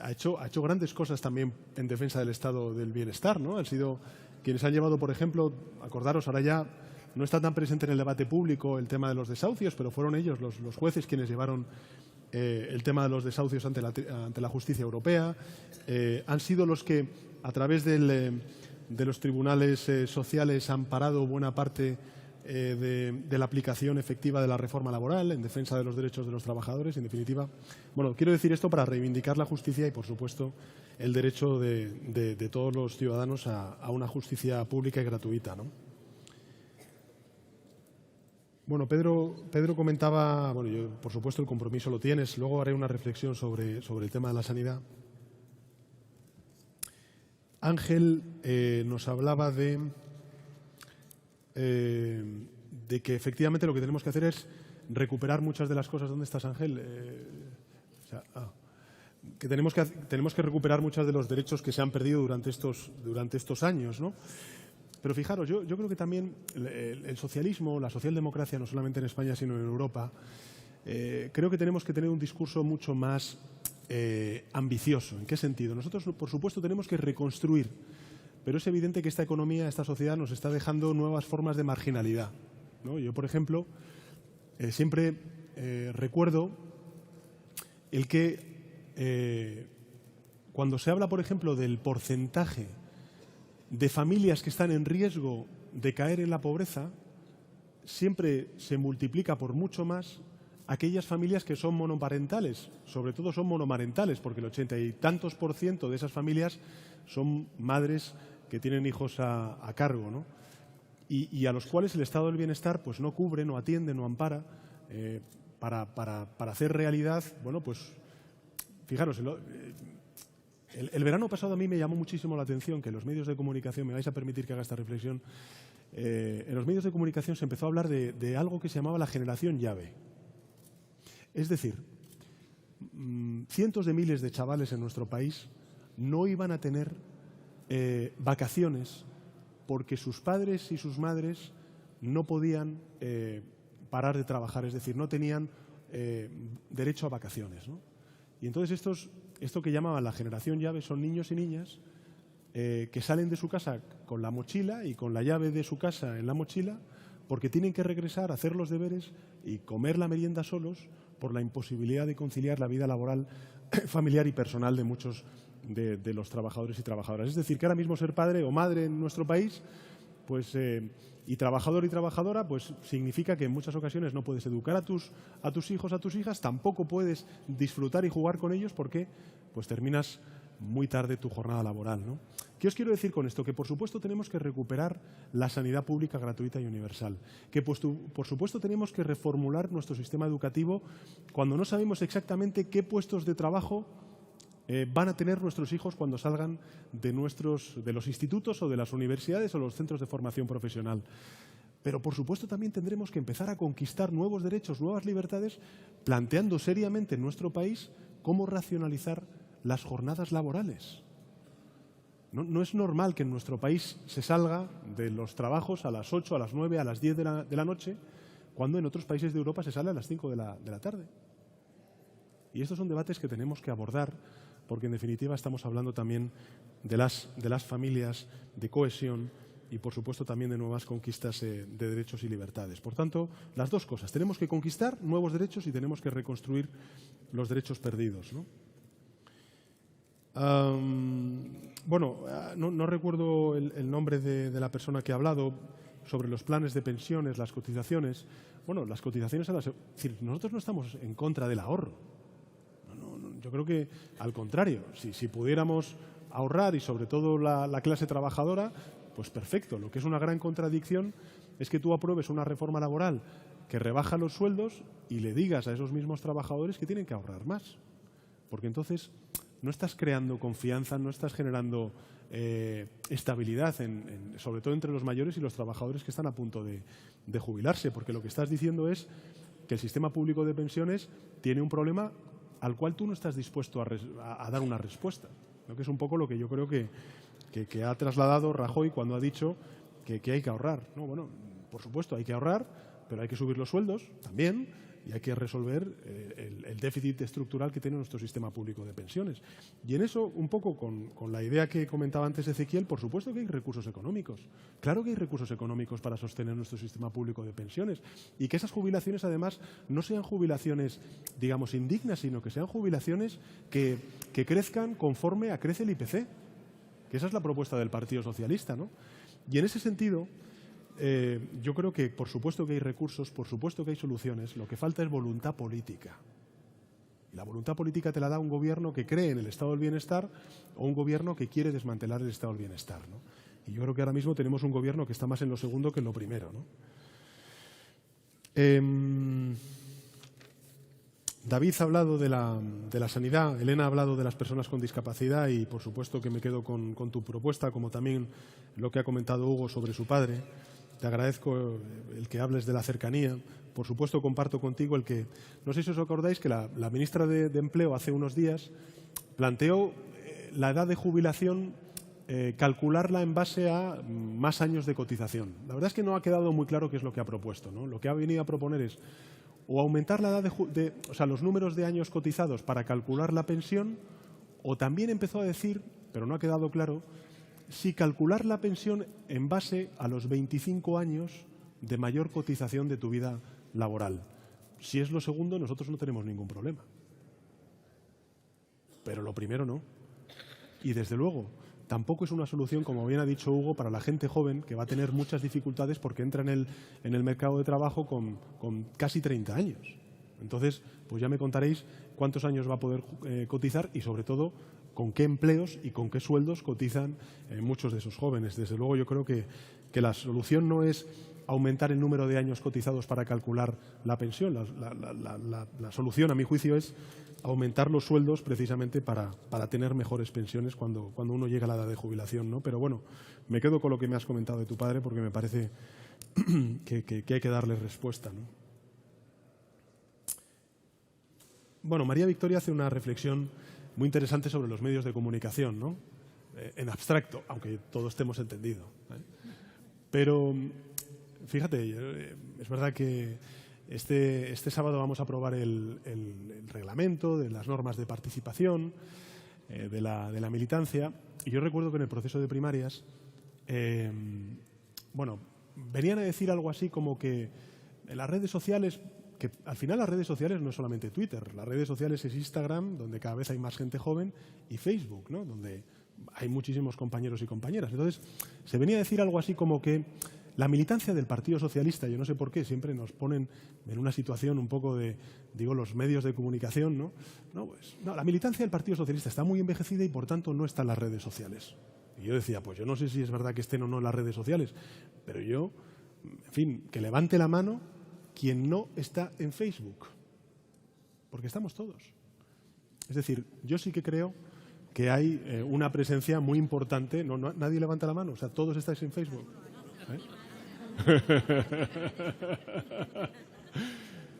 ha hecho grandes cosas también en defensa del estado del bienestar, ¿no? Han sido quienes han llevado, por ejemplo, acordaros, ahora ya no está tan presente en el debate público el tema de los desahucios, pero fueron ellos, los jueces, quienes llevaron el tema de los desahucios ante la justicia europea. Han sido los que, a través de los tribunales sociales, han parado buena parte de la aplicación efectiva de la reforma laboral en defensa de los derechos de los trabajadores. En definitiva, bueno, quiero decir esto para reivindicar la justicia y, por supuesto, el derecho de todos los ciudadanos a una justicia pública y gratuita, ¿no? Bueno, Pedro comentaba, bueno, yo, por supuesto el compromiso lo tienes, luego haré una reflexión sobre el tema de la sanidad. Ángel nos hablaba de que efectivamente lo que tenemos que hacer es recuperar muchas de las cosas. ¿Dónde estás, Ángel? Que tenemos que recuperar muchos de los derechos que se han perdido durante estos años, ¿no? Pero fijaros, yo creo que también el socialismo, la socialdemocracia, no solamente en España sino en Europa, creo que tenemos que tener un discurso mucho más ambicioso. ¿En qué sentido? Nosotros, por supuesto, tenemos que reconstruir, pero es evidente que esta economía, esta sociedad nos está dejando nuevas formas de marginalidad, ¿no? Yo, por ejemplo, siempre recuerdo el que cuando se habla, por ejemplo, del porcentaje de familias que están en riesgo de caer en la pobreza, siempre se multiplica por mucho más aquellas familias que son monoparentales. Sobre todo son monomarentales, porque el 80 y tantos % de esas familias son madres que tienen hijos a cargo, ¿no? Y a los cuales el estado del bienestar pues no cubre, no atiende, no ampara para hacer realidad. Bueno, pues fijaros, el verano pasado a mí me llamó muchísimo la atención que en los medios de comunicación, me vais a permitir que haga esta reflexión, en los medios de comunicación se empezó a hablar de algo que se llamaba la generación llave. Es decir, cientos de miles de chavales en nuestro país no iban a tener vacaciones porque sus padres y sus madres no podían parar de trabajar, es decir, no tenían derecho a vacaciones, ¿no? Y entonces esto que llamaban la generación llave son niños y niñas que salen de su casa con la mochila y con la llave de su casa en la mochila porque tienen que regresar a hacer los deberes y comer la merienda solos por la imposibilidad de conciliar la vida laboral, familiar y personal de muchos de los trabajadores y trabajadoras. Es decir, que ahora mismo ser padre o madre en nuestro país, pues, y trabajador y trabajadora, pues significa que en muchas ocasiones no puedes educar a tus hijos, a tus hijas, tampoco puedes disfrutar y jugar con ellos porque pues terminas muy tarde tu jornada laboral, ¿no? ¿Qué os quiero decir con esto? Que por supuesto tenemos que recuperar la sanidad pública gratuita y universal, que por supuesto tenemos que reformular nuestro sistema educativo cuando no sabemos exactamente qué puestos de trabajo van a tener nuestros hijos cuando salgan de los institutos o de las universidades o los centros de formación profesional. Pero, por supuesto, también tendremos que empezar a conquistar nuevos derechos, nuevas libertades, planteando seriamente en nuestro país cómo racionalizar las jornadas laborales. No es normal que en nuestro país se salga de los trabajos a las 8, a las 9, a las 10 de la noche, cuando en otros países de Europa se sale a las 5 de la tarde. Y estos son debates que tenemos que abordar, porque en definitiva estamos hablando también de las familias, de cohesión y por supuesto también de nuevas conquistas de derechos y libertades. Por tanto, las dos cosas. Tenemos que conquistar nuevos derechos y tenemos que reconstruir los derechos perdidos, ¿no? Bueno, no recuerdo el nombre de la persona que ha hablado sobre los planes de pensiones, las cotizaciones. Bueno, las cotizaciones es decir, nosotros no estamos en contra del ahorro. Yo creo que, al contrario, si pudiéramos ahorrar y sobre todo la clase trabajadora, pues perfecto. Lo que es una gran contradicción es que tú apruebes una reforma laboral que rebaja los sueldos y le digas a esos mismos trabajadores que tienen que ahorrar más. Porque entonces no estás creando confianza, no estás generando estabilidad, sobre todo entre los mayores y los trabajadores que están a punto de jubilarse. Porque lo que estás diciendo es que el sistema público de pensiones tiene un problema al cual tú no estás dispuesto a dar una respuesta, ¿no? Que es un poco lo que yo creo que ha trasladado Rajoy cuando ha dicho que hay que ahorrar, ¿no? Bueno, por supuesto, hay que ahorrar, pero hay que subir los sueldos también y hay que resolver el déficit estructural que tiene nuestro sistema público de pensiones. Y en eso, un poco con la idea que comentaba antes Ezequiel, por supuesto que hay recursos económicos. Claro que hay recursos económicos para sostener nuestro sistema público de pensiones y que esas jubilaciones, además, no sean jubilaciones, digamos, indignas, sino que sean jubilaciones que crezcan conforme crece el IPC, que esa es la propuesta del Partido Socialista, ¿no? Y en ese sentido, yo creo que por supuesto que hay recursos, por supuesto que hay soluciones, lo que falta es voluntad política. Y la voluntad política te la da un gobierno que cree en el estado del bienestar o un gobierno que quiere desmantelar el estado del bienestar, ¿no? Y yo creo que ahora mismo tenemos un gobierno que está más en lo segundo que en lo primero, ¿no? David ha hablado de la sanidad, Elena ha hablado de las personas con discapacidad y por supuesto que me quedo con tu propuesta, como también lo que ha comentado Hugo sobre su padre. Te agradezco el que hables de la cercanía. Por supuesto comparto contigo el que, no sé si os acordáis, que la ministra de Empleo hace unos días planteó la edad de jubilación, calcularla en base a más años de cotización. La verdad es que no ha quedado muy claro qué es lo que ha propuesto, ¿no? Lo que ha venido a proponer es o aumentar la edad o sea, los números de años cotizados para calcular la pensión, o también empezó a decir, pero no ha quedado claro, si calcular la pensión en base a los 25 años de mayor cotización de tu vida laboral. Si es lo segundo, nosotros no tenemos ningún problema. Pero lo primero no. Y desde luego, tampoco es una solución, como bien ha dicho Hugo, para la gente joven que va a tener muchas dificultades porque entra en el mercado de trabajo con casi 30 años. Entonces, pues ya me contaréis cuántos años va a poder cotizar y, sobre todo, con qué empleos y con qué sueldos cotizan muchos de esos jóvenes. Desde luego, yo creo que la solución no es aumentar el número de años cotizados para calcular la pensión. La solución, a mi juicio, es aumentar los sueldos precisamente para tener mejores pensiones cuando uno llega a la edad de jubilación, ¿no? Pero bueno, me quedo con lo que me has comentado de tu padre porque me parece que hay que darle respuesta, ¿no? Bueno, María Victoria hace una reflexión muy interesante sobre los medios de comunicación, ¿no? En abstracto, aunque todos estemos entendido, ¿eh? Pero fíjate, es verdad que este sábado vamos a aprobar el reglamento de las normas de participación, de la militancia. Y yo recuerdo que en el proceso de primarias, bueno, venían a decir algo así como que en las redes sociales, que al final las redes sociales no es solamente Twitter, las redes sociales es Instagram, donde cada vez hay más gente joven, y Facebook, ¿no? Donde hay muchísimos compañeros y compañeras. Entonces, se venía a decir algo así como que la militancia del Partido Socialista, yo no sé por qué, siempre nos ponen en una situación un poco de, digo, los medios de comunicación, ¿no? No, la militancia del Partido Socialista está muy envejecida y, por tanto, no está en las redes sociales. Y yo decía, pues yo no sé si es verdad que estén o no en las redes sociales, pero yo, en fin, que levante la mano quien no está en Facebook, porque estamos todos. Es decir, yo sí que creo que hay una presencia muy importante. Nadie levanta la mano, o sea, todos estáis en Facebook, ¿eh?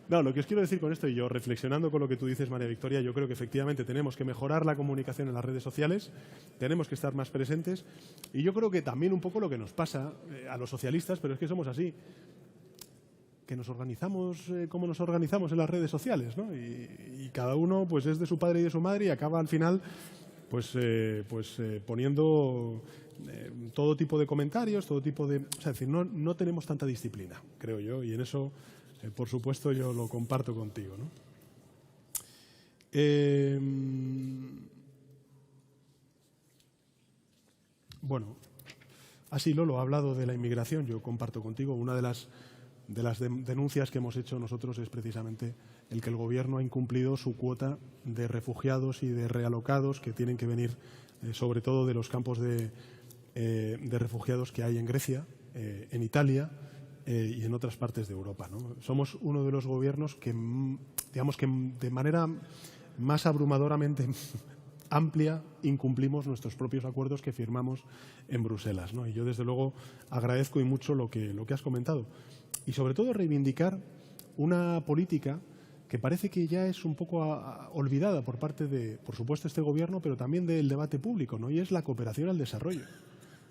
No, lo que os quiero decir con esto, y yo reflexionando con lo que tú dices, María Victoria, yo creo que efectivamente tenemos que mejorar la comunicación en las redes sociales, tenemos que estar más presentes, y yo creo que también un poco lo que nos pasa a los socialistas, pero es que somos así, que nos organizamos como nos organizamos en las redes sociales, ¿no? Y cada uno pues es de su padre y de su madre y acaba al final poniendo todo tipo de comentarios, todo tipo de... O sea, es decir, no tenemos tanta disciplina, creo yo, y en eso, por supuesto, yo lo comparto contigo, ¿no? Bueno, así Lolo ha hablado de la inmigración, yo comparto contigo. Una de las denuncias que hemos hecho nosotros es precisamente el que el Gobierno ha incumplido su cuota de refugiados y de realocados que tienen que venir sobre todo de los campos de refugiados que hay en Grecia, en Italia y en otras partes de Europa, ¿no? Somos uno de los gobiernos que, digamos que de manera más abrumadoramente amplia incumplimos nuestros propios acuerdos que firmamos en Bruselas, ¿no? Y yo desde luego agradezco y mucho lo que has comentado. Y sobre todo reivindicar una política que parece que ya es un poco olvidada por parte de, por supuesto, este Gobierno, pero también del debate público, ¿no? Y es la cooperación al desarrollo.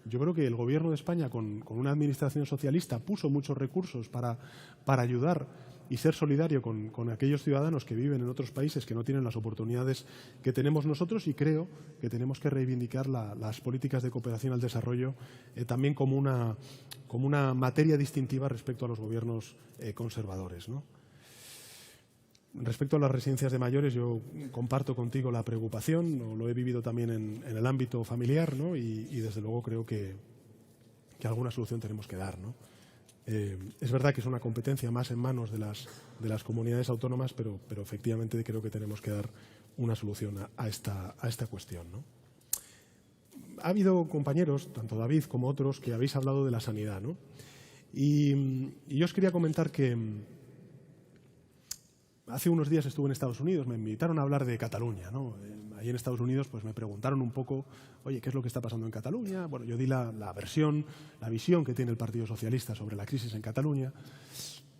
Yo creo que el Gobierno de España, con una administración socialista, puso muchos recursos para ayudar y ser solidario con aquellos ciudadanos que viven en otros países que no tienen las oportunidades que tenemos nosotros, y creo que tenemos que reivindicar las políticas de cooperación al desarrollo también como una materia distintiva respecto a los gobiernos conservadores, ¿no? Respecto a las residencias de mayores, yo comparto contigo la preocupación, lo he vivido también en el ámbito familiar, ¿no? Y desde luego creo que alguna solución tenemos que dar, ¿no? Es verdad que es una competencia más en manos de las comunidades autónomas, pero efectivamente creo que tenemos que dar una solución a esta cuestión, ¿no? Ha habido compañeros, tanto David como otros, que habéis hablado de la sanidad, ¿no? Y yo os quería comentar que hace unos días estuve en Estados Unidos, me invitaron a hablar de Cataluña, ¿no? Ahí en Estados Unidos pues me preguntaron un poco, oye, ¿qué es lo que está pasando en Cataluña? Bueno, yo di la visión que tiene el Partido Socialista sobre la crisis en Cataluña,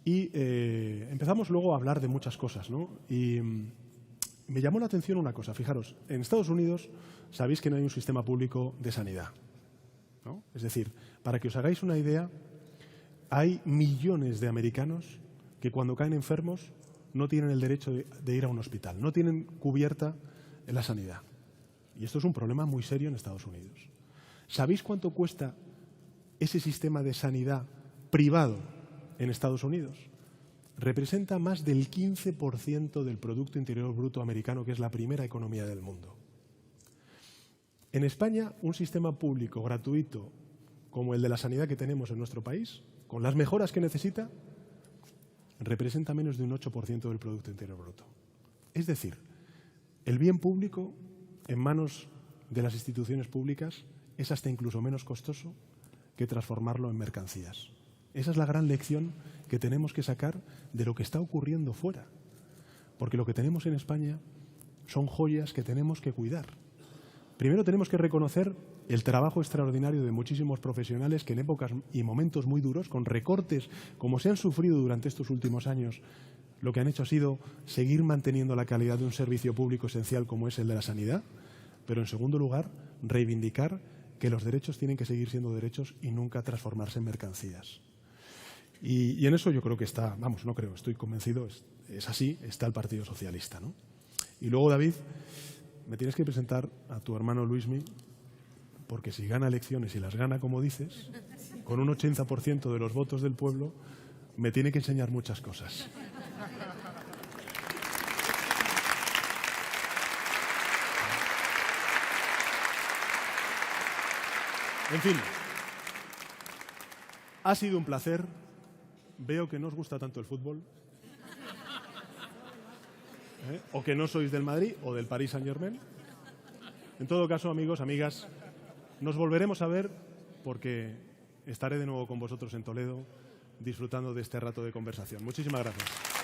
y empezamos luego a hablar de muchas cosas, ¿no? Y me llamó la atención una cosa, fijaros, en Estados Unidos sabéis que no hay un sistema público de sanidad, ¿no? Es decir, para que os hagáis una idea, hay millones de americanos que cuando caen enfermos no tienen el derecho de ir a un hospital, no tienen cubierta la sanidad. Y esto es un problema muy serio en Estados Unidos. ¿Sabéis cuánto cuesta ese sistema de sanidad privado en Estados Unidos? Representa más del 15% del Producto Interior Bruto americano, que es la primera economía del mundo. En España, un sistema público gratuito como el de la sanidad que tenemos en nuestro país, con las mejoras que necesita, representa menos de un 8% del Producto Interior Bruto. Es decir, el bien público en manos de las instituciones públicas es hasta incluso menos costoso que transformarlo en mercancías. Esa es la gran lección que tenemos que sacar de lo que está ocurriendo fuera. Porque lo que tenemos en España son joyas que tenemos que cuidar. Primero tenemos que reconocer el trabajo extraordinario de muchísimos profesionales que en épocas y momentos muy duros, con recortes como se han sufrido durante estos últimos años, lo que han hecho ha sido seguir manteniendo la calidad de un servicio público esencial como es el de la sanidad, pero en segundo lugar, reivindicar que los derechos tienen que seguir siendo derechos y nunca transformarse en mercancías. Y en eso yo creo que está, vamos, no creo, estoy convencido, es así, está el Partido Socialista, ¿no? Y luego, David, me tienes que presentar a tu hermano Luismi, porque si gana elecciones y las gana como dices, con un 80% de los votos del pueblo, me tiene que enseñar muchas cosas. En fin, ha sido un placer. Veo que no os gusta tanto el fútbol. O que no sois del Madrid o del Paris Saint-Germain. En todo caso, amigos, amigas, nos volveremos a ver porque estaré de nuevo con vosotros en Toledo disfrutando de este rato de conversación. Muchísimas gracias.